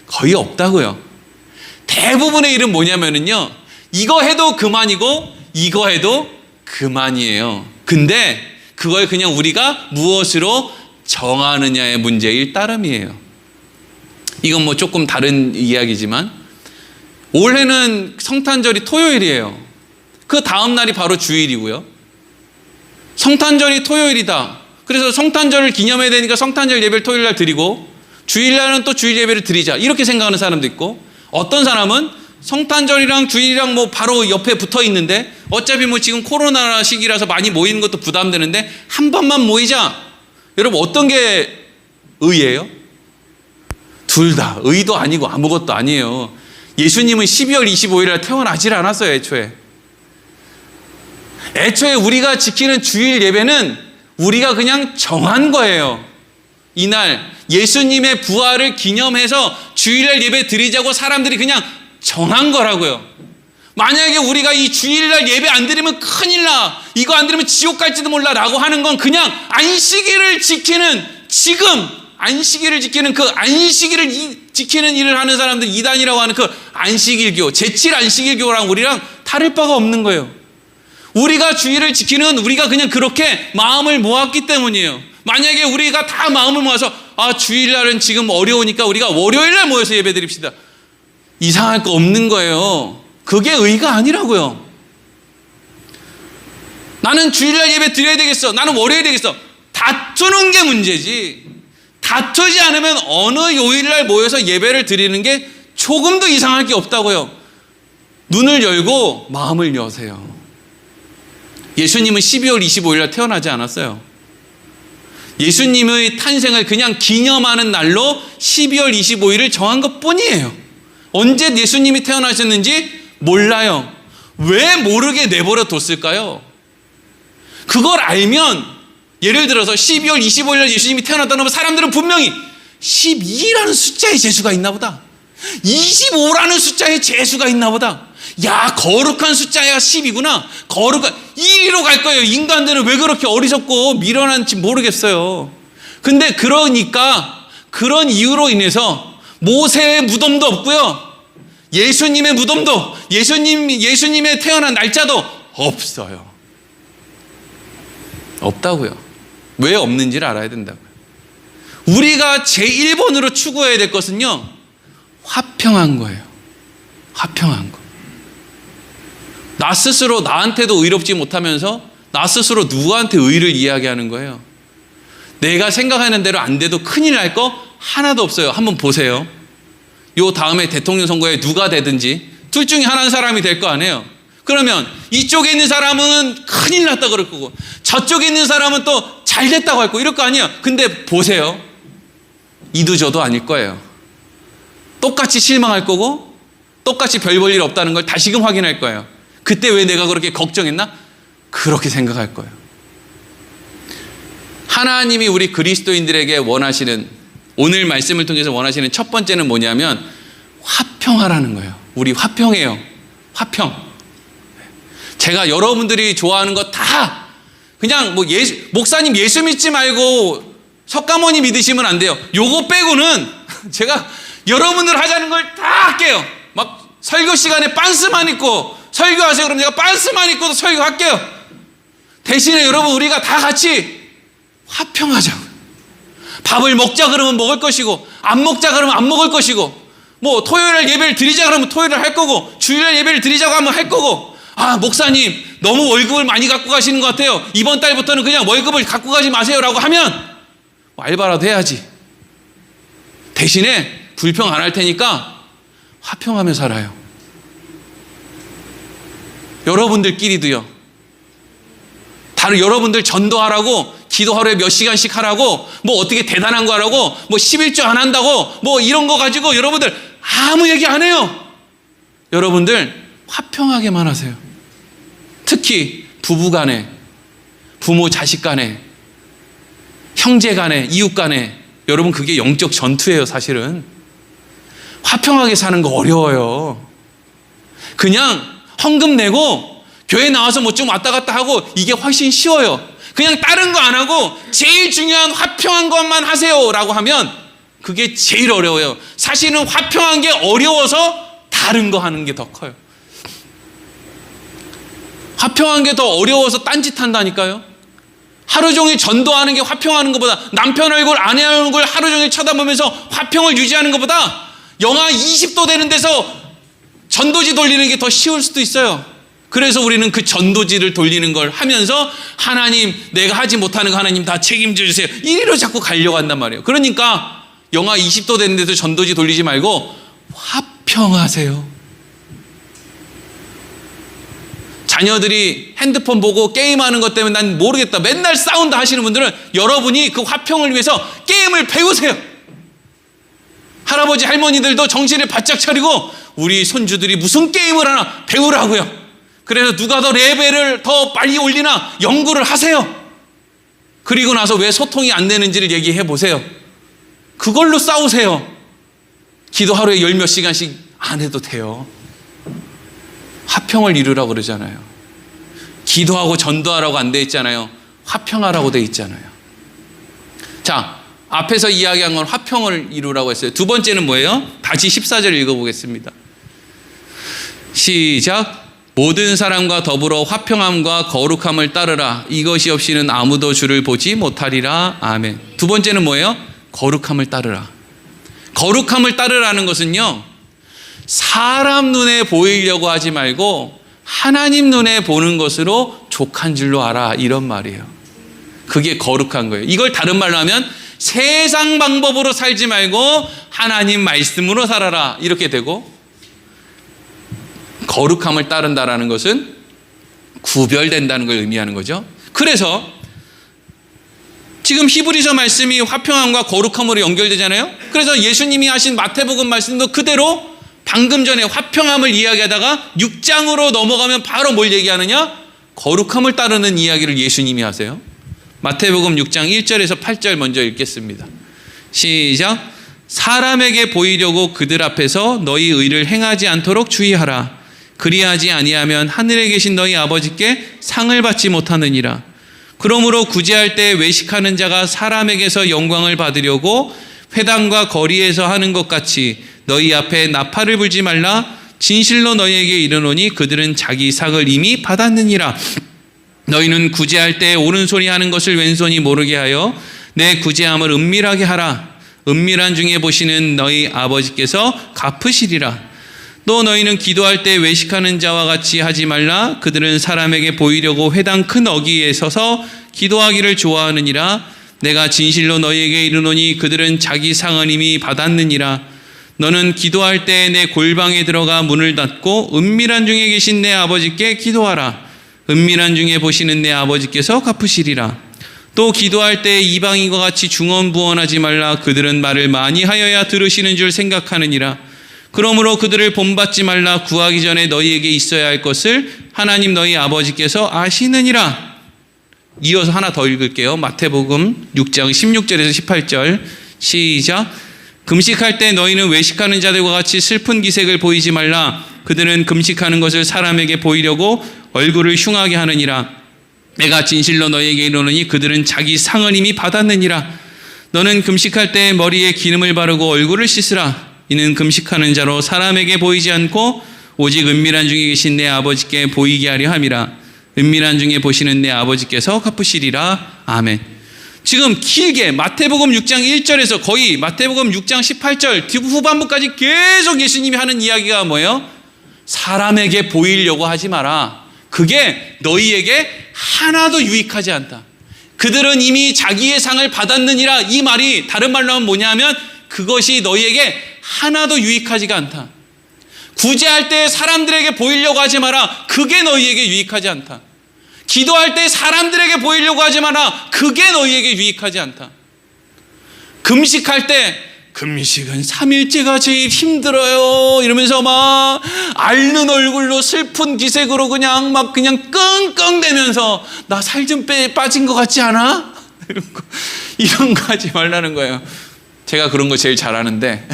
거의 없다고요. 대부분의 일은 뭐냐면요, 이거 해도 그만이고 이거 해도 그만이에요. 근데 그걸 그냥 우리가 무엇으로 정하느냐의 문제일 따름이에요. 이건 뭐 조금 다른 이야기지만 올해는 성탄절이 토요일이에요. 그 다음 날이 바로 주일이고요. 성탄절이 토요일이다. 그래서 성탄절을 기념해야 되니까 성탄절 예배를 토요일 날 드리고 주일날은 또 주일 예배를 드리자, 이렇게 생각하는 사람도 있고, 어떤 사람은 성탄절이랑 주일이랑 뭐 바로 옆에 붙어 있는데 어차피 뭐 지금 코로나 시기라서 많이 모이는 것도 부담되는데 한 번만 모이자. 여러분, 어떤 게 의예요? 둘 다 의도 아니고 아무것도 아니에요. 예수님은 12월 25일 날 태어나질 않았어요. 애초에 우리가 지키는 주일 예배는 우리가 그냥 정한 거예요. 이날 예수님의 부활을 기념해서 주일날 예배 드리자고 사람들이 그냥 정한 거라고요. 만약에 우리가 이 주일날 예배 안 드리면 큰일 나, 이거 안 드리면 지옥 갈지도 몰라 라고 하는 건 그냥 안식일을 지키는, 지금 안식일을 지키는 그 안식일을 지키는 일을 하는 사람들, 이단이라고 하는 그 안식일교, 제칠 안식일교랑 우리랑 다를 바가 없는 거예요. 우리가 주일을 지키는, 우리가 그냥 그렇게 마음을 모았기 때문이에요. 만약에 우리가 다 마음을 모아서 주일날은 지금 어려우니까 우리가 월요일날 모여서 예배 드립시다, 이상할 거 없는 거예요. 그게 의가 아니라고요. 나는 주일날 예배 드려야 되겠어, 나는 월요일 되겠어, 다투는 게 문제지. 다투지 않으면 어느 요일날 모여서 예배를 드리는 게 조금도 이상할 게 없다고요. 눈을 열고 마음을 여세요. 예수님은 12월 25일 날 태어나지 않았어요. 예수님의 탄생을 그냥 기념하는 날로 12월 25일을 정한 것 뿐이에요. 언제 예수님이 태어나셨는지 몰라요. 왜 모르게 내버려 뒀을까요? 그걸 알면, 예를 들어서 12월 25일 날 예수님이 태어났다는 사람들은 분명히 12라는 숫자에 재수가 있나 보다, 25라는 숫자에 재수가 있나 보다, 야 거룩한 숫자야 10이구나, 거룩한 1위로 갈 거예요. 인간들은 왜 그렇게 어리석고 미련한지 모르겠어요. 근데 그러니까 그런 이유로 인해서 모세의 무덤도 없고요, 예수님의 무덤도, 예수님의 태어난 날짜도 없어요. 없다고요. 왜 없는지를 알아야 된다고요. 우리가 제1번으로 추구해야 될 것은요, 화평한 거예요. 화평한 거. 나 스스로 나한테도 의롭지 못하면서 나 스스로 누구한테 의를 이야기하는 거예요. 내가 생각하는 대로 안 돼도 큰일 날 거 하나도 없어요. 한번 보세요. 요 다음에 대통령 선거에 누가 되든지 둘 중에 하나는 사람이 될 거 아니에요. 그러면 이쪽에 있는 사람은 큰일 났다 그럴 거고 저쪽에 있는 사람은 또 잘 됐다고 할 거고 이럴 거 아니에요. 근데 보세요. 이도 저도 아닐 거예요. 똑같이 실망할 거고 똑같이 별 볼 일 없다는 걸 다시금 확인할 거예요. 그때 왜 내가 그렇게 걱정했나? 그렇게 생각할 거예요. 하나님이 우리 그리스도인들에게 원하시는, 오늘 말씀을 통해서 원하시는 첫 번째는 뭐냐면 화평하라는 거예요. 우리 화평해요. 화평. 제가 여러분들이 좋아하는 거 다 그냥 뭐 목사님 예수 믿지 말고 석가모니 믿으시면 안 돼요. 요거 빼고는 제가 여러분들 하자는 걸 다 할게요. 막 설교 시간에 빤스만 입고 설교하세요. 그럼 제가 빤스만 입고도 설교할게요. 대신에 여러분 우리가 다 같이 화평하자고요. 밥을 먹자 그러면 먹을 것이고 안 먹자 그러면 안 먹을 것이고, 뭐 토요일날 예배를 드리자 그러면 토요일날 할 거고 주일날 예배를 드리자고 하면 할 거고, 목사님 너무 월급을 많이 갖고 가시는 것 같아요. 이번 달부터는 그냥 월급을 갖고 가지 마세요라고 하면 알바라도 해야지. 대신에 불평 안 할 테니까 화평하며 살아요. 여러분들끼리도요. 다른 여러분들 전도하라고 기도 하루에 몇 시간씩 하라고 뭐 어떻게 대단한 거 하라고 뭐 11조 안 한다고 뭐 이런 거 가지고 여러분들 아무 얘기 안 해요. 여러분들 화평하게만 하세요. 특히 부부 간에, 부모 자식 간에, 형제 간에, 이웃 간에. 여러분, 그게 영적 전투예요. 사실은 화평하게 사는 거 어려워요. 그냥 헌금 내고 교회 나와서 뭐 좀 왔다 갔다 하고 이게 훨씬 쉬워요. 그냥 다른 거 안 하고 제일 중요한 화평한 것만 하세요 라고 하면 그게 제일 어려워요. 사실은 화평한 게 어려워서 다른 거 하는 게 더 커요. 화평한 게 더 어려워서 딴짓 한다니까요. 하루 종일 전도하는 게 화평하는 것보다, 남편 얼굴, 아내 얼굴 하루 종일 쳐다보면서 화평을 유지하는 것보다 영하 20도 되는 데서 전도지 돌리는 게 더 쉬울 수도 있어요. 그래서 우리는 그 전도지를 돌리는 걸 하면서 하나님, 내가 하지 못하는 거 하나님 다 책임져 주세요. 이리로 자꾸 가려고 한단 말이에요. 그러니까 영하 20도 되는 데서 전도지 돌리지 말고 화평하세요. 자녀들이 핸드폰 보고 게임하는 것 때문에 난 모르겠다, 맨날 싸운다 하시는 분들은 여러분이 그 화평을 위해서 게임을 배우세요. 할아버지 할머니들도 정신을 바짝 차리고 우리 손주들이 무슨 게임을 하나 배우라고요. 그래서 누가 더 레벨을 더 빨리 올리나 연구를 하세요. 그리고 나서 왜 소통이 안 되는지를 얘기해 보세요. 그걸로 싸우세요. 기도 하루에 10몇 시간씩 안 해도 돼요. 화평을 이루라고 그러잖아요. 기도하고 전도하라고 안 돼 있잖아요. 화평하라고 돼 있잖아요. 자, 앞에서 이야기한 건 화평을 이루라고 했어요. 두 번째는 뭐예요? 다시 14절 읽어보겠습니다. 시작. 모든 사람과 더불어 화평함과 거룩함을 따르라. 이것이 없이는 아무도 주를 보지 못하리라. 아멘. 두 번째는 뭐예요? 거룩함을 따르라. 거룩함을 따르라는 것은요, 사람 눈에 보이려고 하지 말고 하나님 눈에 보는 것으로 족한 줄로 알아, 이런 말이에요. 그게 거룩한 거예요. 이걸 다른 말로 하면 세상 방법으로 살지 말고 하나님 말씀으로 살아라, 이렇게 되고, 거룩함을 따른다라는 것은 구별된다는 걸 의미하는 거죠. 그래서 지금 히브리서 말씀이 화평함과 거룩함으로 연결되잖아요. 그래서 예수님이 하신 마태복음 말씀도 그대로 방금 전에 화평함을 이야기하다가 6장으로 넘어가면 바로 뭘 얘기하느냐? 거룩함을 따르는 이야기를 예수님이 하세요. 마태복음 6장 1절에서 8절 먼저 읽겠습니다. 시작. 사람에게 보이려고 그들 앞에서 너희 의를 행하지 않도록 주의하라. 그리하지 아니하면 하늘에 계신 너희 아버지께 상을 받지 못하느니라. 그러므로 구제할 때 외식하는 자가 사람에게서 영광을 받으려고 회당과 거리에서 하는 것 같이 너희 앞에 나팔을 불지 말라. 진실로 너희에게 이르노니 그들은 자기 상을 이미 받았느니라. 너희는 구제할 때 오른손이 하는 것을 왼손이 모르게 하여 내 구제함을 은밀하게 하라. 은밀한 중에 보시는 너희 아버지께서 갚으시리라. 또 너희는 기도할 때 외식하는 자와 같이 하지 말라. 그들은 사람에게 보이려고 회당 큰 어귀에 서서 기도하기를 좋아하느니라. 내가 진실로 너희에게 이르노니 그들은 자기 상은 이미 받았느니라. 너는 기도할 때 내 골방에 들어가 문을 닫고 은밀한 중에 계신 내 아버지께 기도하라. 은밀한 중에 보시는 내 아버지께서 갚으시리라. 또 기도할 때 이방인과 같이 중언부언하지 말라. 그들은 말을 많이 하여야 들으시는 줄 생각하느니라. 그러므로 그들을 본받지 말라. 구하기 전에 너희에게 있어야 할 것을 하나님 너희 아버지께서 아시느니라. 이어서 하나 더 읽을게요. 마태복음 6장 16절에서 18절 시작. 금식할 때 너희는 외식하는 자들과 같이 슬픈 기색을 보이지 말라. 그들은 금식하는 것을 사람에게 보이려고 얼굴을 흉하게 하느니라. 내가 진실로 너희에게 이르노니 그들은 자기 상을 이미 받았느니라. 너는 금식할 때 머리에 기름을 바르고 얼굴을 씻으라. 이는 금식하는 자로 사람에게 보이지 않고 오직 은밀한 중에 계신 내 아버지께 보이게 하려 함이라. 은밀한 중에 보시는 내 아버지께서 갚으시리라. 아멘. 지금 길게 마태복음 6장 1절에서 거의 마태복음 6장 18절 후반부까지 계속 예수님이 하는 이야기가 뭐예요? 사람에게 보이려고 하지 마라. 그게 너희에게 하나도 유익하지 않다. 그들은 이미 자기의 상을 받았느니라. 이 말이 다른 말로 하면 뭐냐면 그것이 너희에게 하나도 유익하지가 않다. 구제할 때 사람들에게 보이려고 하지 마라. 그게 너희에게 유익하지 않다. 기도할 때 사람들에게 보이려고 하지 마라. 그게 너희에게 유익하지 않다. 금식할 때 금식은 3일째가 제일 힘들어요 이러면서 막 앓는 얼굴로 슬픈 기색으로 그냥 끙끙대면서 나 살 좀 빠진 것 같지 않아? 이런 거 하지 말라는 거예요. 제가 그런 거 제일 잘하는데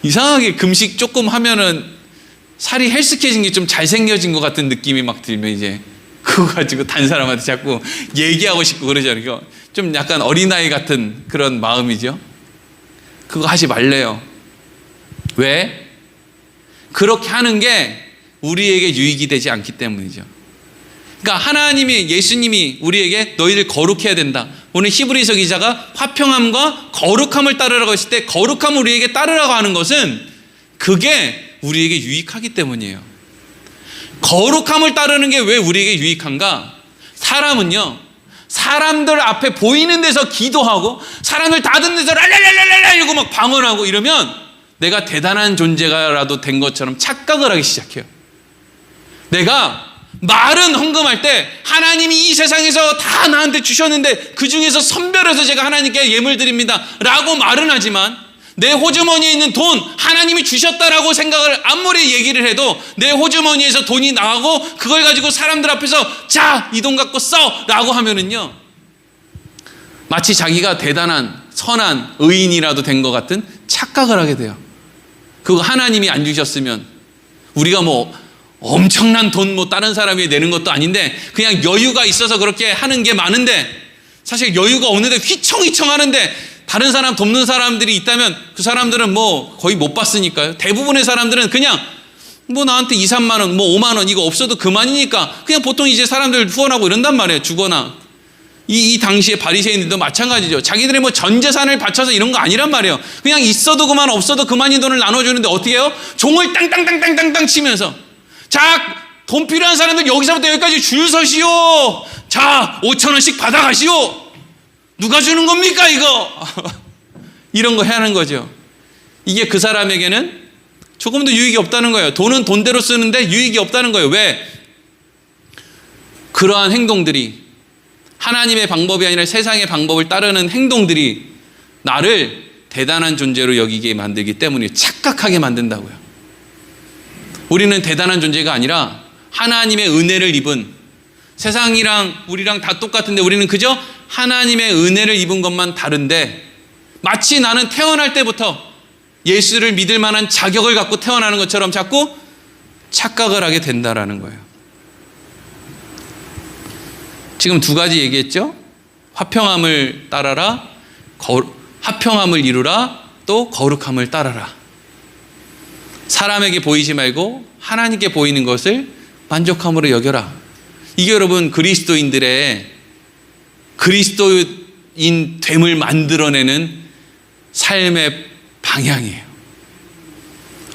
이상하게 금식 조금 하면은 살이 헬스케진 게 좀 잘생겨진 것 같은 느낌이 막 들면 이제 그거 가지고 다른 사람한테 자꾸 얘기하고 싶고 그러잖아요. 좀 약간 어린아이 같은 그런 마음이죠. 그거 하지 말래요. 왜? 그렇게 하는 게 우리에게 유익이 되지 않기 때문이죠. 그러니까 하나님이, 예수님이 우리에게 너희들 거룩해야 된다. 오늘 히브리서 기자가 화평함과 거룩함을 따르라고 했을 때 거룩함을 우리에게 따르라고 하는 것은 그게 우리에게 유익하기 때문이에요. 거룩함을 따르는 게 왜 우리에게 유익한가? 사람은요, 사람들 앞에 보이는 데서 기도하고 사람들 다 듣는 데서 랄랄랄랄랄 이러고 막 방언하고 이러면 내가 대단한 존재가라도 된 것처럼 착각을 하기 시작해요. 내가 말은 헌금할 때 하나님이 이 세상에서 다 나한테 주셨는데 그 중에서 선별해서 제가 하나님께 예물 드립니다 라고 말은 하지만 내 호주머니에 있는 돈 하나님이 주셨다라고 생각을 아무리 얘기를 해도 내 호주머니에서 돈이 나가고 그걸 가지고 사람들 앞에서 자, 이 돈 갖고 써 라고 하면은요 마치 자기가 대단한 선한 의인이라도 된 것 같은 착각을 하게 돼요. 그거 하나님이 안 주셨으면 우리가 뭐 엄청난 돈 뭐 다른 사람이 내는 것도 아닌데 그냥 여유가 있어서 그렇게 하는 게 많은데 사실 여유가 없는데 휘청휘청 하는데 다른 사람 돕는 사람들이 있다면 그 사람들은 뭐 거의 못 봤으니까요. 대부분의 사람들은 그냥 뭐 나한테 2, 3만 원, 뭐 5만 원 이거 없어도 그만이니까 그냥 보통 이제 사람들 후원하고 이런단 말이에요. 주거나. 이 당시에 바리새인들도 마찬가지죠. 자기들이 뭐 전 재산을 바쳐서 이런 거 아니란 말이에요. 그냥 있어도 그만 없어도 그만인 돈을 나눠주는데 어떻게 해요? 종을 땅땅땅땅땅땅 치면서 자, 돈 필요한 사람들 여기서부터 여기까지 줄 서시오. 자, 5,000원씩 받아가시오. 누가 주는 겁니까 이거? 이런 거 해야 하는 거죠. 이게 그 사람에게는 조금도 유익이 없다는 거예요. 돈은 돈대로 쓰는데 유익이 없다는 거예요. 왜? 그러한 행동들이 하나님의 방법이 아니라 세상의 방법을 따르는 행동들이 나를 대단한 존재로 여기게 만들기 때문에 착각하게 만든다고요. 우리는 대단한 존재가 아니라 하나님의 은혜를 입은 세상이랑 우리랑 다 똑같은데 우리는 그저 하나님의 은혜를 입은 것만 다른데 마치 나는 태어날 때부터 예수를 믿을 만한 자격을 갖고 태어나는 것처럼 자꾸 착각을 하게 된다라는 거예요. 지금 두 가지 얘기했죠? 화평함을 따라라, 화평함을 이루라, 또 거룩함을 따라라. 사람에게 보이지 말고 하나님께 보이는 것을 만족함으로 여겨라. 이게 여러분 그리스도인들의 그리스도인 됨을 만들어내는 삶의 방향이에요.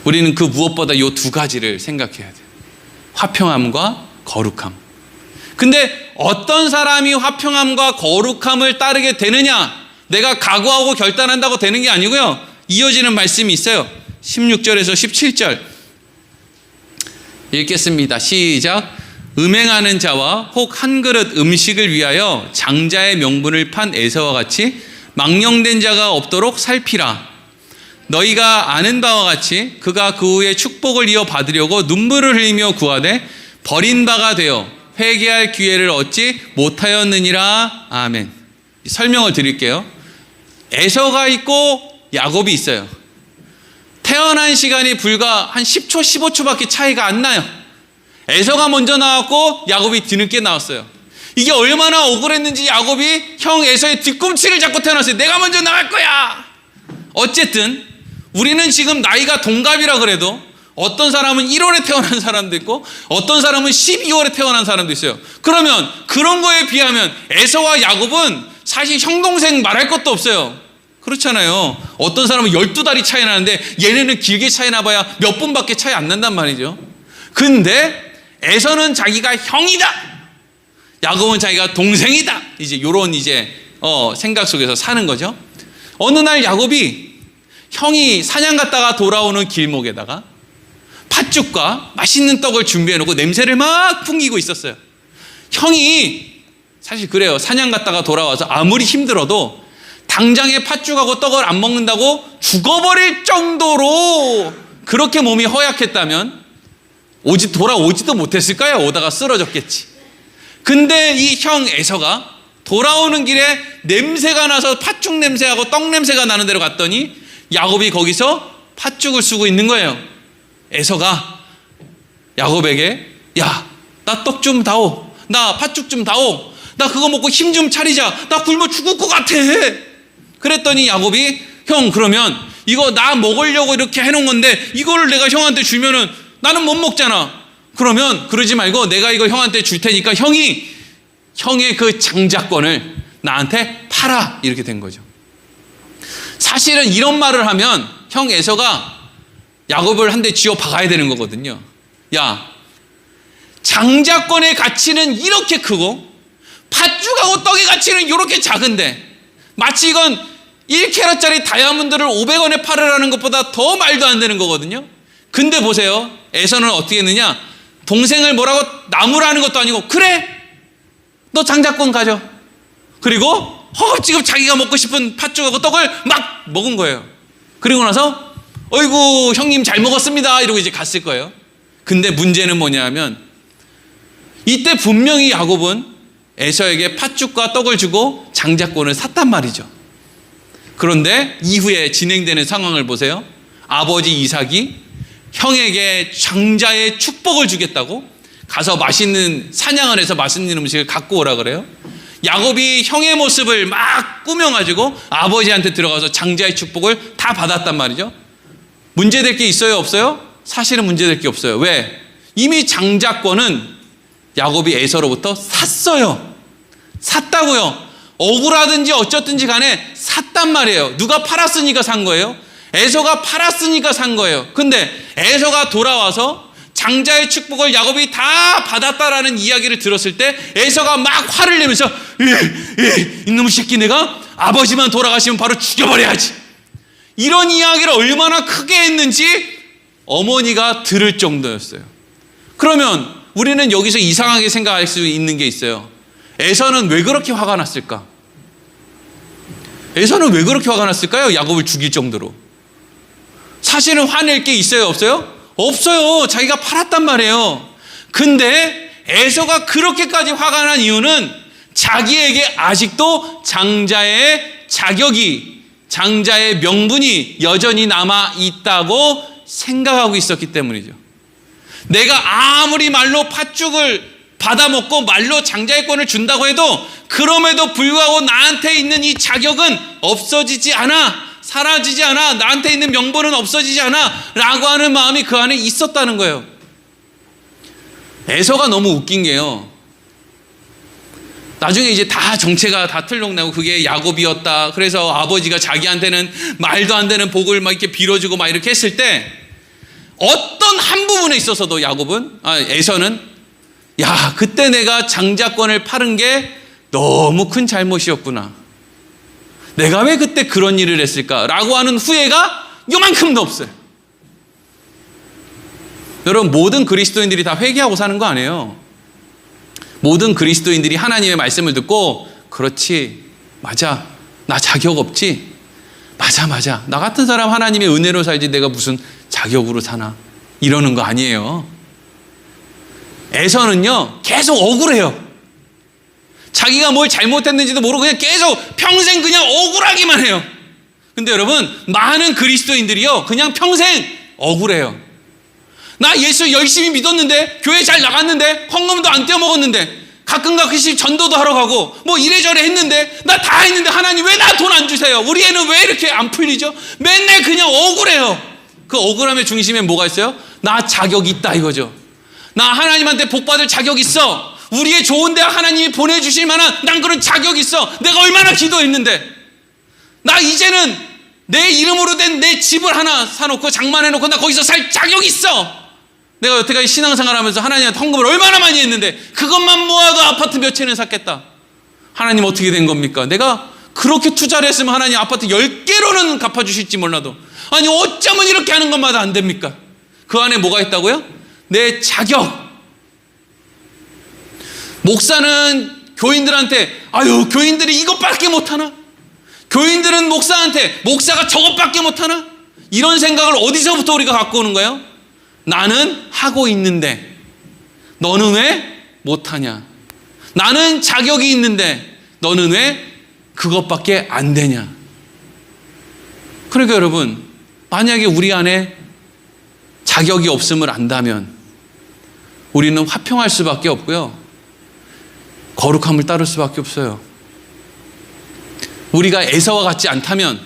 우리는 그 무엇보다 이 두 가지를 생각해야 돼요. 화평함과 거룩함. 근데 어떤 사람이 화평함과 거룩함을 따르게 되느냐? 내가 각오하고 결단한다고 되는 게 아니고요. 이어지는 말씀이 있어요. 16절에서 17절 읽겠습니다. 시작. 음행하는 자와 혹 한 그릇 음식을 위하여 장자의 명분을 판 에서와 같이 망령된 자가 없도록 살피라. 너희가 아는 바와 같이 그가 그 후에 축복을 이어 받으려고 눈물을 흘리며 구하되 버린 바가 되어 회개할 기회를 얻지 못하였느니라. 아멘. 설명을 드릴게요. 에서가 있고 야곱이 있어요. 태어난 시간이 불과 한 10초, 15초밖에 차이가 안 나요. 에서가 먼저 나왔고 야곱이 뒤늦게 나왔어요. 이게 얼마나 억울했는지 야곱이 형 에서의 뒤꿈치를 잡고 태어났어요. 내가 먼저 나갈 거야. 어쨌든 우리는 지금 나이가 동갑이라 그래도 어떤 사람은 1월에 태어난 사람도 있고 어떤 사람은 12월에 태어난 사람도 있어요. 그러면 그런 거에 비하면 에서와 야곱은 사실 형동생 말할 것도 없어요. 그렇잖아요. 어떤 사람은 12달이 차이 나는데 얘네는 길게 차이 나봐야 몇 분밖에 차이 안 난단 말이죠. 근데 에서는 자기가 형이다. 야곱은 자기가 동생이다. 이제 요런 생각 속에서 사는 거죠. 어느 날 야곱이 형이 사냥 갔다가 돌아오는 길목에다가 팥죽과 맛있는 떡을 준비해 놓고 냄새를 막 풍기고 있었어요. 형이 사실 그래요. 사냥 갔다가 돌아와서 아무리 힘들어도 당장에 팥죽하고 떡을 안 먹는다고 죽어버릴 정도로 그렇게 몸이 허약했다면 돌아오지도 못했을까요? 오다가 쓰러졌겠지. 근데 이 형 에서가 돌아오는 길에 냄새가 나서 팥죽 냄새하고 떡 냄새가 나는 데로 갔더니 야곱이 거기서 팥죽을 쓰고 있는 거예요. 에서가 야곱에게 야, 나 떡 좀 다오. 나 팥죽 좀 다오. 나 그거 먹고 힘 좀 차리자. 나 굶어 죽을 것 같아. 그랬더니 야곱이 형 그러면 이거 나 먹으려고 이렇게 해놓은 건데 이거를 내가 형한테 주면은 나는 못 먹잖아. 그러면 그러지 말고 내가 이거 형한테 줄 테니까 형의 그 장자권을 나한테 팔아. 이렇게 된 거죠. 사실은 이런 말을 하면 형 에서가 야곱을 한 대 쥐어 박아야 되는 거거든요. 야, 장자권의 가치는 이렇게 크고 팥죽하고 떡의 가치는 이렇게 작은데 마치 이건 1캐럿짜리 다이아몬드를 500원에 팔으라는 것보다 더 말도 안 되는 거거든요. 근데 보세요. 에서는 어떻게 했느냐? 동생을 뭐라고 나무라는 것도 아니고 그래, 너 장자권 가져. 그리고 허겁지겁 자기가 먹고 싶은 팥죽하고 떡을 막 먹은 거예요. 그리고 나서 어이구 형님 잘 먹었습니다 이러고 이제 갔을 거예요. 근데 문제는 뭐냐면 이때 분명히 야곱은 에서에게 팥죽과 떡을 주고 장자권을 샀단 말이죠. 그런데 이후에 진행되는 상황을 보세요. 아버지 이삭이 형에게 장자의 축복을 주겠다고 가서 맛있는 사냥을 해서 맛있는 음식을 갖고 오라 그래요. 야곱이 형의 모습을 막 꾸며가지고 아버지한테 들어가서 장자의 축복을 다 받았단 말이죠. 문제될 게 있어요 없어요? 사실은 문제될 게 없어요. 왜? 이미 장자권은 야곱이 에서로부터 샀어요. 샀다고요. 억울하든지 어쩌든지 간에 샀단 말이에요. 누가 팔았으니까 산 거예요. 에서가 팔았으니까 산 거예요. 근데 에서가 돌아와서 장자의 축복을 야곱이 다 받았다라는 이야기를 들었을 때 에서가 막 화를 내면서 이놈의 새끼 내가 아버지만 돌아가시면 바로 죽여버려야지. 이런 이야기를 얼마나 크게 했는지 어머니가 들을 정도였어요. 그러면 우리는 여기서 이상하게 생각할 수 있는 게 있어요. 에서는 왜 그렇게 화가 났을까? 에서는 왜 그렇게 화가 났을까요? 야곱을 죽일 정도로. 사실은 화낼 게 있어요 없어요? 없어요. 자기가 팔았단 말이에요. 근데 에서가 그렇게까지 화가 난 이유는 자기에게 아직도 장자의 자격이, 장자의 명분이 여전히 남아 있다고 생각하고 있었기 때문이죠. 내가 아무리 말로 팥죽을 받아먹고 말로 장자의 권을 준다고 해도 그럼에도 불구하고 나한테 있는 이 자격은 없어지지 않아. 사라지지 않아. 나한테 있는 명분은 없어지지 않아. 라고 하는 마음이 그 안에 있었다는 거예요. 에서가 너무 웃긴 게요. 나중에 이제 다 정체가 다 틀렁나고 그게 야곱이었다. 그래서 아버지가 자기한테는 말도 안 되는 복을 막 이렇게 빌어주고 막 이렇게 했을 때 어떤 한 부분에 있어서도 에서는 야, 그때 내가 장자권을 파는 게 너무 큰 잘못이었구나. 내가 왜 그때 그런 일을 했을까라고 하는 후회가 요만큼도 없어요. 여러분, 모든 그리스도인들이 다 회개하고 사는 거 아니에요. 모든 그리스도인들이 하나님의 말씀을 듣고 그렇지, 맞아, 나 자격 없지, 맞아, 나 같은 사람 하나님의 은혜로 살지 내가 무슨 자격으로 사나, 이러는 거 아니에요. 에서는요 계속 억울해요. 자기가 뭘 잘못했는지도 모르고 그냥 계속 평생 그냥 억울하기만 해요. 근데 여러분, 많은 그리스도인들이요 그냥 평생 억울해요. 나 예수 열심히 믿었는데, 교회 잘 나갔는데, 헌금도 안 떼어먹었는데, 가끔씩 전도도 하러 가고 뭐 이래저래 했는데, 나 다 했는데 하나님 왜 나 돈 안 주세요? 우리 애는 왜 이렇게 안 풀리죠? 맨날 그냥 억울해요. 그 억울함의 중심에 뭐가 있어요? 나 자격 있다 이거죠. 나 하나님한테 복 받을 자격 있어. 우리의 좋은 대학 하나님이 보내주실 만한 난 그런 자격 있어. 내가 얼마나 기도했는데. 나 이제는 내 이름으로 된 내 집을 하나 사놓고 장만해놓고 나 거기서 살 자격 있어. 내가 여태까지 신앙생활하면서 하나님한테 헌금을 얼마나 많이 했는데 그것만 모아도 아파트 몇 채는 샀겠다. 하나님 어떻게 된 겁니까? 내가 그렇게 투자를 했으면 하나님 아파트 10개로는 갚아주실지 몰라도, 아니 어쩌면 이렇게 하는 것마다 안 됩니까? 그 안에 뭐가 있다고요? 내 자격. 목사는 교인들한테 아유 교인들이 이것밖에 못하나? 교인들은 목사한테 목사가 저것밖에 못하나? 이런 생각을 어디서부터 우리가 갖고 오는 거예요? 나는 하고 있는데 너는 왜 못하냐? 나는 자격이 있는데 너는 왜 그것밖에 안 되냐? 그러니까 여러분, 만약에 우리 안에 자격이 없음을 안다면 우리는 화평할 수밖에 없고요, 거룩함을 따를 수밖에 없어요. 우리가 에서와 같지 않다면,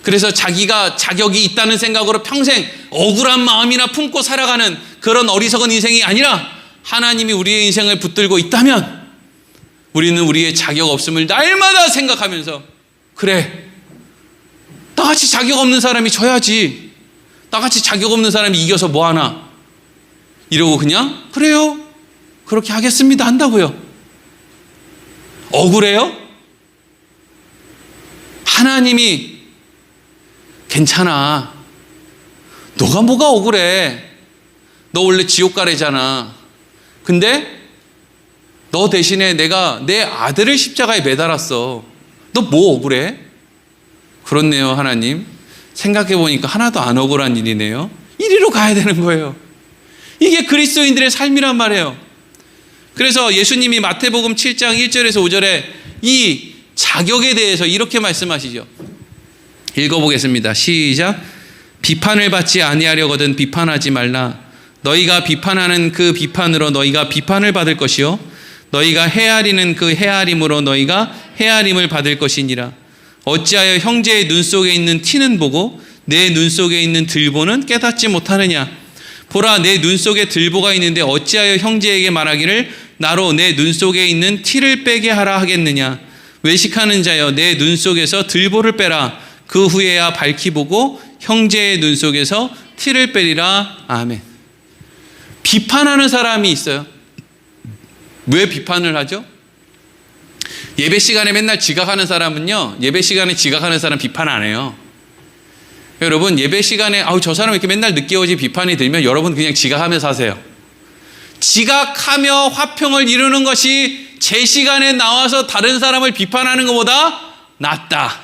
그래서 자기가 자격이 있다는 생각으로 평생 억울한 마음이나 품고 살아가는 그런 어리석은 인생이 아니라 하나님이 우리의 인생을 붙들고 있다면 우리는 우리의 자격 없음을 날마다 생각하면서, 그래, 나같이 자격 없는 사람이 져야지, 나같이 자격 없는 사람이 이겨서 뭐하나, 이러고 그냥 그래요, 그렇게 하겠습니다 한다고요. 억울해요? 하나님이 괜찮아, 너가 뭐가 억울해, 너 원래 지옥 가래잖아, 근데 너 대신에 내가 내 아들을 십자가에 매달았어, 너 뭐 억울해? 그렇네요. 하나님, 생각해보니까 하나도 안 억울한 일이네요. 이리로 가야 되는 거예요. 이게 그리스도인들의 삶이란 말이에요. 그래서 예수님이 마태복음 7장 1절에서 5절에 이 자격에 대해서 이렇게 말씀하시죠. 읽어보겠습니다. 시작. 비판을 받지 아니하려거든 비판하지 말라. 너희가 비판하는 그 비판으로 너희가 비판을 받을 것이요, 너희가 헤아리는 그 헤아림으로 너희가 헤아림을 받을 것이니라. 어찌하여 형제의 눈 속에 있는 티는 보고 내 눈 속에 있는 들보는 깨닫지 못하느냐? 보라, 내 눈 속에 들보가 있는데 어찌하여 형제에게 말하기를 나로 내 눈 속에 있는 티를 빼게 하라 하겠느냐? 외식하는 자여, 내 눈 속에서 들보를 빼라. 그 후에야 밝히 보고 형제의 눈 속에서 티를 빼리라. 아멘. 비판하는 사람이 있어요. 왜 비판을 하죠? 예배 시간에 맨날 지각하는 사람은요, 예배 시간에 지각하는 사람 비판 안 해요. 여러분, 예배 시간에 아우 저 사람 이렇게 맨날 늦게 오지 비판이 들면 여러분 그냥 지각하면서 하세요. 지각하며 화평을 이루는 것이 제 시간에 나와서 다른 사람을 비판하는 것보다 낫다.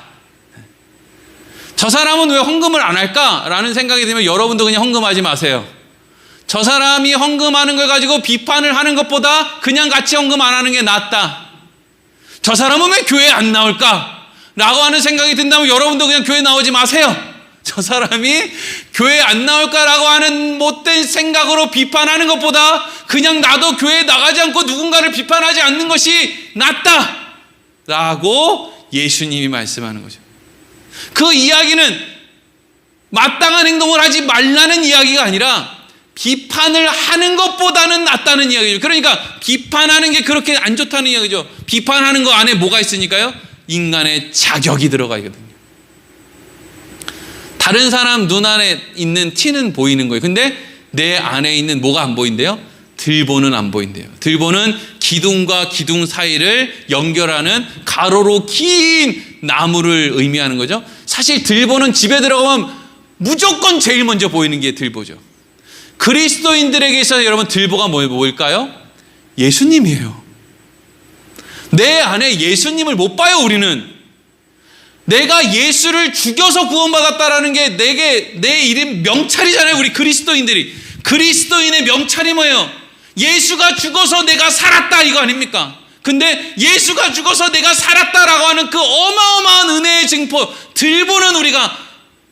저 사람은 왜 헌금을 안 할까? 라는 생각이 들면 여러분도 그냥 헌금하지 마세요. 저 사람이 헌금하는 걸 가지고 비판을 하는 것보다 그냥 같이 헌금 안 하는 게 낫다. 저 사람은 왜 교회에 안 나올까? 라고 하는 생각이 든다면 여러분도 그냥 교회 나오지 마세요. 저 사람이 교회에 안 나올까라고 하는 못된 생각으로 비판하는 것보다 그냥 나도 교회에 나가지 않고 누군가를 비판하지 않는 것이 낫다. 라고 예수님이 말씀하는 거죠. 그 이야기는 마땅한 행동을 하지 말라는 이야기가 아니라 비판을 하는 것보다는 낫다는 이야기죠. 그러니까 비판하는 게 그렇게 안 좋다는 이야기죠. 비판하는 거 안에 뭐가 있으니까요? 인간의 자격이 들어가 있거든요. 다른 사람 눈 안에 있는 티는 보이는 거예요. 근데 내 안에 있는 뭐가 안 보인대요? 들보는 안 보인대요. 들보는 기둥과 기둥 사이를 연결하는 가로로 긴 나무를 의미하는 거죠. 사실 들보는 집에 들어가면 무조건 제일 먼저 보이는 게 들보죠. 그리스도인들에게 있어서 여러분 들보가 뭘까요? 예수님이에요. 내 안에 예수님을 못 봐요. 우리는 내가 예수를 죽여서 구원받았다라는 게 내 이름 명찰이잖아요. 우리 그리스도인들이. 그리스도인의 명찰이 뭐예요? 예수가 죽어서 내가 살았다, 이거 아닙니까? 근데 예수가 죽어서 내가 살았다라고 하는 그 어마어마한 은혜의 증포, 들보는 우리가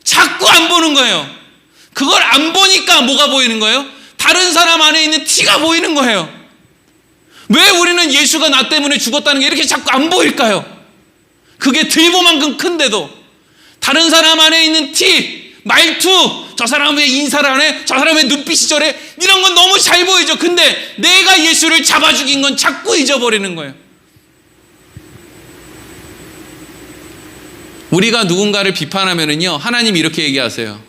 자꾸 안 보는 거예요. 그걸 안 보니까 뭐가 보이는 거예요? 다른 사람 안에 있는 티가 보이는 거예요. 왜 우리는 예수가 나 때문에 죽었다는 게 이렇게 자꾸 안 보일까요? 그게 들보만큼 큰데도 다른 사람 안에 있는 티, 말투, 저 사람 왜 인사를 안 해? 저 사람 왜 눈빛이 저래? 이런 건 너무 잘 보이죠. 근데 내가 예수를 잡아 죽인 건 자꾸 잊어버리는 거예요. 우리가 누군가를 비판하면은요, 하나님이 이렇게 얘기하세요.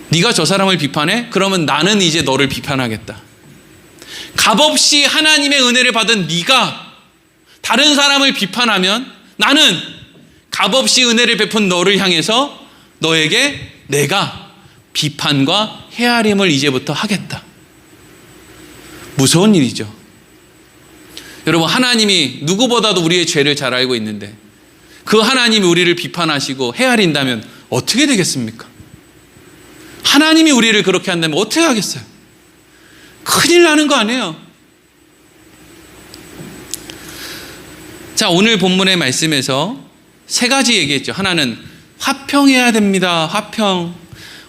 네가 저 사람을 비판해? 그러면 나는 이제 너를 비판하겠다. 값없이 하나님의 은혜를 받은 네가 다른 사람을 비판하면 나는 값없이 은혜를 베푼 너를 향해서 너에게 내가 비판과 헤아림을 이제부터 하겠다. 무서운 일이죠. 여러분, 하나님이 누구보다도 우리의 죄를 잘 알고 있는데 그 하나님이 우리를 비판하시고 헤아린다면 어떻게 되겠습니까? 하나님이 우리를 그렇게 한다면 어떻게 하겠어요? 큰일 나는 거 아니에요? 자, 오늘 본문의 말씀에서 세 가지 얘기했죠. 하나는 화평해야 됩니다.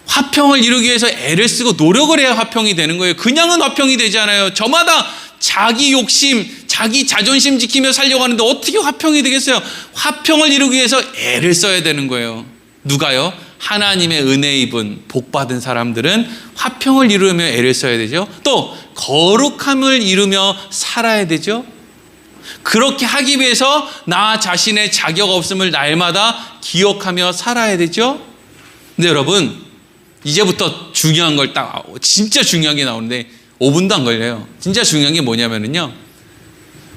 화평을 이루기 위해서 애를 쓰고 노력을 해야 화평이 되는 거예요. 그냥은 화평이 되지 않아요. 저마다 자기 욕심, 자기 자존심 지키며 살려고 하는데 어떻게 화평이 되겠어요? 화평을 이루기 위해서 애를 써야 되는 거예요. 누가요? 하나님의 은혜 입은 복 받은 사람들은 화평을 이루며 애를 써야 되죠. 또 거룩함을 이루며 살아야 되죠. 그렇게 하기 위해서 나 자신의 자격 없음을 날마다 기억하며 살아야 되죠. 근데 여러분, 이제부터 중요한 걸 진짜 중요한 게 나오는데 5분도 안 걸려요. 진짜 중요한 게 뭐냐면요,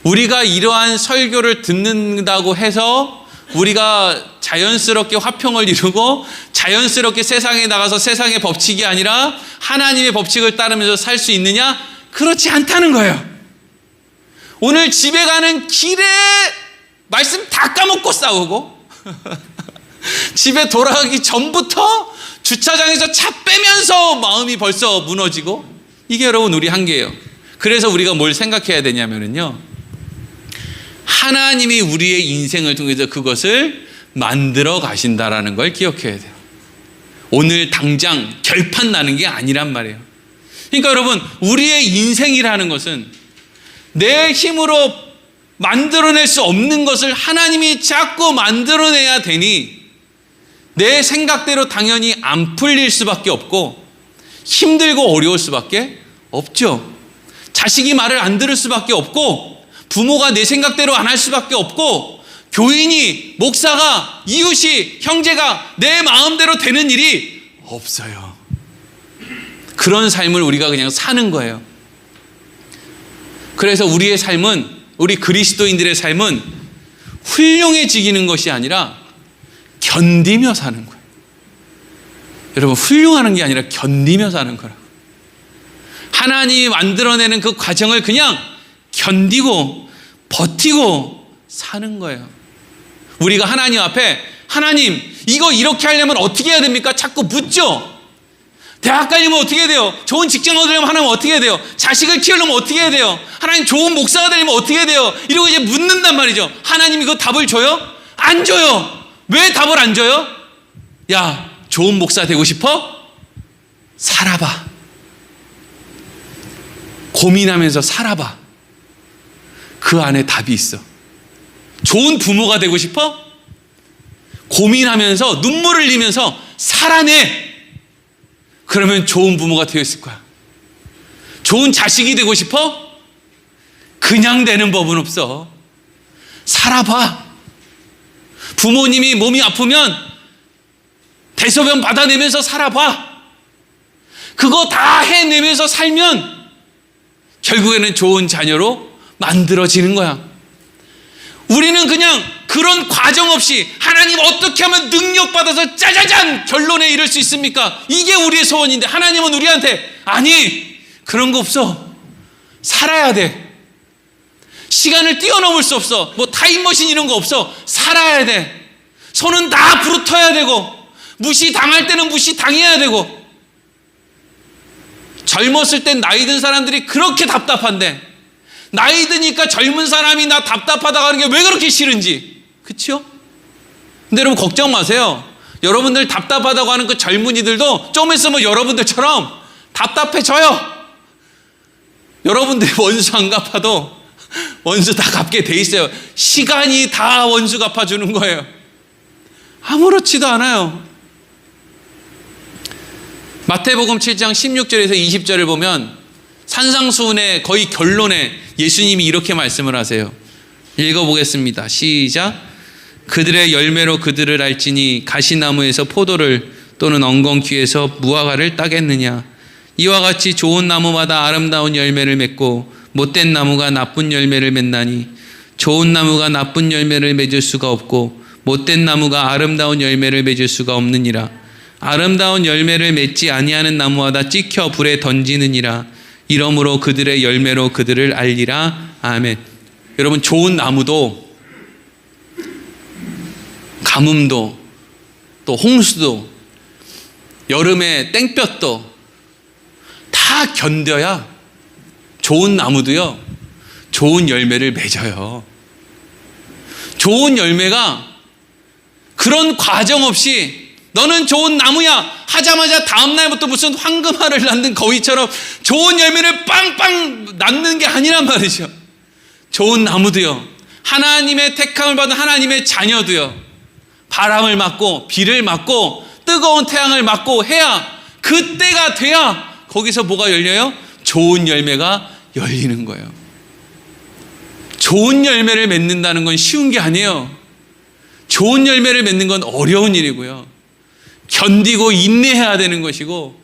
우리가 이러한 설교를 듣는다고 해서 우리가 자연스럽게 화평을 이루고 자연스럽게 세상에 나가서 세상의 법칙이 아니라 하나님의 법칙을 따르면서 살 수 있느냐? 그렇지 않다는 거예요. 오늘 집에 가는 길에 말씀 다 까먹고 싸우고 집에 돌아가기 전부터 주차장에서 차 빼면서 마음이 벌써 무너지고, 이게 여러분 우리 한계예요. 그래서 우리가 뭘 생각해야 되냐면요, 하나님이 우리의 인생을 통해서 그것을 만들어 가신다라는 걸 기억해야 돼요. 오늘 당장 결판 나는 게 아니란 말이에요. 그러니까 여러분, 우리의 인생이라는 것은 내 힘으로 만들어낼 수 없는 것을 하나님이 자꾸 만들어내야 되니 내 생각대로 당연히 안 풀릴 수밖에 없고 힘들고 어려울 수밖에 없죠. 자식이 말을 안 들을 수밖에 없고 부모가 내 생각대로 안 할 수밖에 없고 교인이, 목사가, 이웃이, 형제가 내 마음대로 되는 일이 없어요. 그런 삶을 우리가 그냥 사는 거예요. 그래서 우리의 삶은, 우리 그리스도인들의 삶은 훌륭해지기는 것이 아니라 견디며 사는 거예요. 여러분, 훌륭하는 게 아니라 견디며 사는 거라고. 하나님이 만들어내는 그 과정을 그냥 견디고 버티고 사는 거예요. 우리가 하나님 앞에, 하나님 이거 이렇게 하려면 어떻게 해야 됩니까? 자꾸 묻죠. 대학 가려면 어떻게 해야 돼요? 좋은 직장 얻으려면 하나님 어떻게 해야 돼요? 자식을 키우려면 어떻게 해야 돼요? 하나님 좋은 목사가 되려면 어떻게 해야 돼요? 이러고 이제 묻는단 말이죠. 하나님이 그 답을 줘요? 안 줘요. 왜 답을 안 줘요? 야, 좋은 목사 되고 싶어? 살아봐. 고민하면서 살아봐. 그 안에 답이 있어. 좋은 부모가 되고 싶어? 고민하면서 눈물을 흘리면서 살아내. 그러면 좋은 부모가 되어 있을 거야. 좋은 자식이 되고 싶어? 그냥 되는 법은 없어. 살아봐. 부모님이 몸이 아프면 대소변 받아내면서 살아봐. 그거 다 해내면서 살면 결국에는 좋은 자녀로 만들어지는 거야. 우리는 그냥 그런 과정 없이 하나님 어떻게 하면 능력받아서 짜자잔 결론에 이를 수 있습니까? 이게 우리의 소원인데 하나님은 우리한테 아니, 그런 거 없어. 살아야 돼. 시간을 뛰어넘을 수 없어. 뭐 타임머신 이런 거 없어. 살아야 돼. 손은 다 부르터야 되고 무시당할 때는 무시당해야 되고. 젊었을 땐 나이 든 사람들이 그렇게 답답한데 나이 드니까 젊은 사람이 나 답답하다고 하는 게 왜 그렇게 싫은지. 그렇죠? 근데 여러분 걱정 마세요. 여러분들 답답하다고 하는 그 젊은이들도 좀 있으면 여러분들처럼 답답해져요. 여러분들이 원수 안 갚아도 원수 다 갚게 돼 있어요. 시간이 다 원수 갚아주는 거예요. 아무렇지도 않아요. 마태복음 7장 16절에서 20절을 보면 산상수훈의 거의 결론에 예수님이 이렇게 말씀을 하세요. 읽어보겠습니다. 시작. 그들의 열매로 그들을 알지니 가시나무에서 포도를 또는 엉겅퀴에서 무화과를 따겠느냐. 이와 같이 좋은 나무마다 아름다운 열매를 맺고 못된 나무가 나쁜 열매를 맺나니 좋은 나무가 나쁜 열매를 맺을 수가 없고 못된 나무가 아름다운 열매를 맺을 수가 없느니라. 아름다운 열매를 맺지 아니하는 나무마다 찍혀 불에 던지느니라. 이러므로 그들의 열매로 그들을 알리라. 아멘. 여러분, 좋은 나무도 가뭄도 또 홍수도 여름에 땡볕도 다 견뎌야 좋은 나무도요 좋은 열매를 맺어요. 좋은 열매가 그런 과정 없이 너는 좋은 나무야 하자마자 다음날부터 무슨 황금알을 낳는 거위처럼 좋은 열매를 빵빵 낳는 게 아니란 말이죠. 좋은 나무도요 하나님의 택함을 받은 하나님의 자녀도요 바람을 맞고 비를 맞고 뜨거운 태양을 맞고 해야 그때가 돼야 거기서 뭐가 열려요? 좋은 열매가 열리는 거예요. 좋은 열매를 맺는다는 건 쉬운 게 아니에요. 좋은 열매를 맺는 건 어려운 일이고요. 견디고 인내해야 되는 것이고,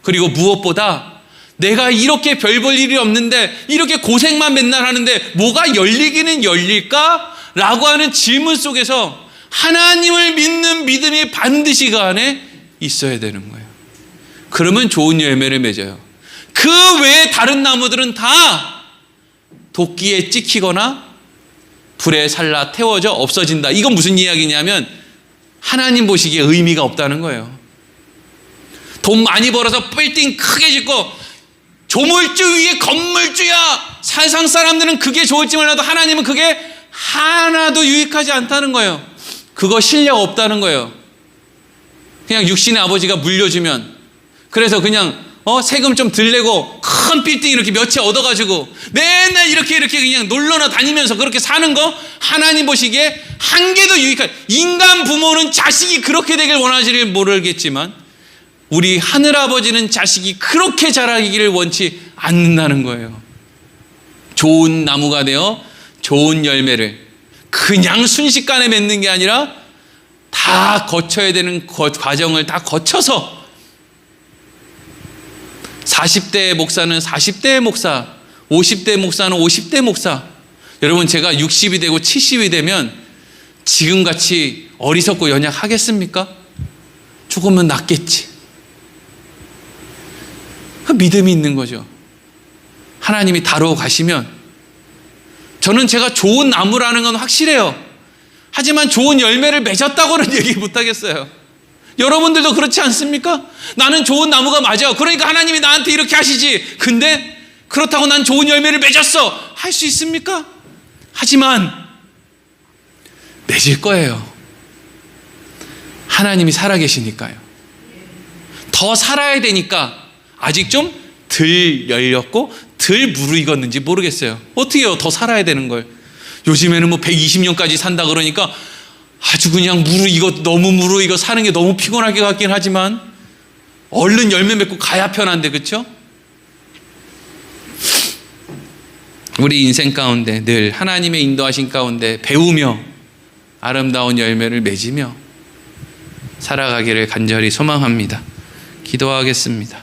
그리고 무엇보다 내가 이렇게 별 볼 일이 없는데 이렇게 고생만 맨날 하는데 뭐가 열리기는 열릴까? 라고 하는 질문 속에서 하나님을 믿는 믿음이 반드시 그 안에 있어야 되는 거예요. 그러면 좋은 열매를 맺어요. 그 외에 다른 나무들은 다 도끼에 찍히거나 불에 살라 태워져 없어진다. 이건 무슨 이야기냐면 하나님 보시기에 의미가 없다는 거예요. 돈 많이 벌어서 빌딩 크게 짓고 조물주 위에 건물주야. 세상 사람들은 그게 좋을지 몰라도 하나님은 그게 하나도 유익하지 않다는 거예요. 그거 실력 없다는 거예요. 그냥 육신의 아버지가 물려주면, 그래서 그냥 세금 좀 덜 내고 큰 빌딩 이렇게 몇 채 얻어가지고 맨날 이렇게 그냥 놀러나 다니면서 그렇게 사는 거 하나님 보시기에 한 개도 유익한, 인간 부모는 자식이 그렇게 되길 원하지를 모르겠지만 우리 하늘아버지는 자식이 그렇게 자라기를 원치 않는다는 거예요. 좋은 나무가 되어 좋은 열매를 그냥 순식간에 맺는 게 아니라 다 거쳐야 되는 과정을 다 거쳐서 40대 목사는 40대 목사, 50대 목사는 50대 목사. 여러분, 제가 60이 되고 70이 되면 지금같이 어리석고 연약하겠습니까? 조금은 낫겠지. 그 믿음이 있는 거죠. 하나님이 다루어 가시면 저는 제가 좋은 나무라는 건 확실해요. 하지만 좋은 열매를 맺었다고는 얘기 못하겠어요. 여러분들도 그렇지 않습니까? 나는 좋은 나무가 맞아. 그러니까 하나님이 나한테 이렇게 하시지. 근데 그렇다고 난 좋은 열매를 맺었어. 할 수 있습니까? 하지만 맺을 거예요. 하나님이 살아계시니까요. 더 살아야 되니까 아직 좀 덜 열렸고 덜 무르익었는지 모르겠어요. 어떻게 해요? 더 살아야 되는 걸. 요즘에는 뭐 120년까지 산다 그러니까 아주 그냥 너무 무르익어 사는 게 너무 피곤할 것 같긴 하지만 얼른 열매 맺고 가야 편한데, 그렇죠? 우리 인생 가운데 늘 하나님의 인도하신 가운데 배우며 아름다운 열매를 맺으며 살아가기를 간절히 소망합니다. 기도하겠습니다.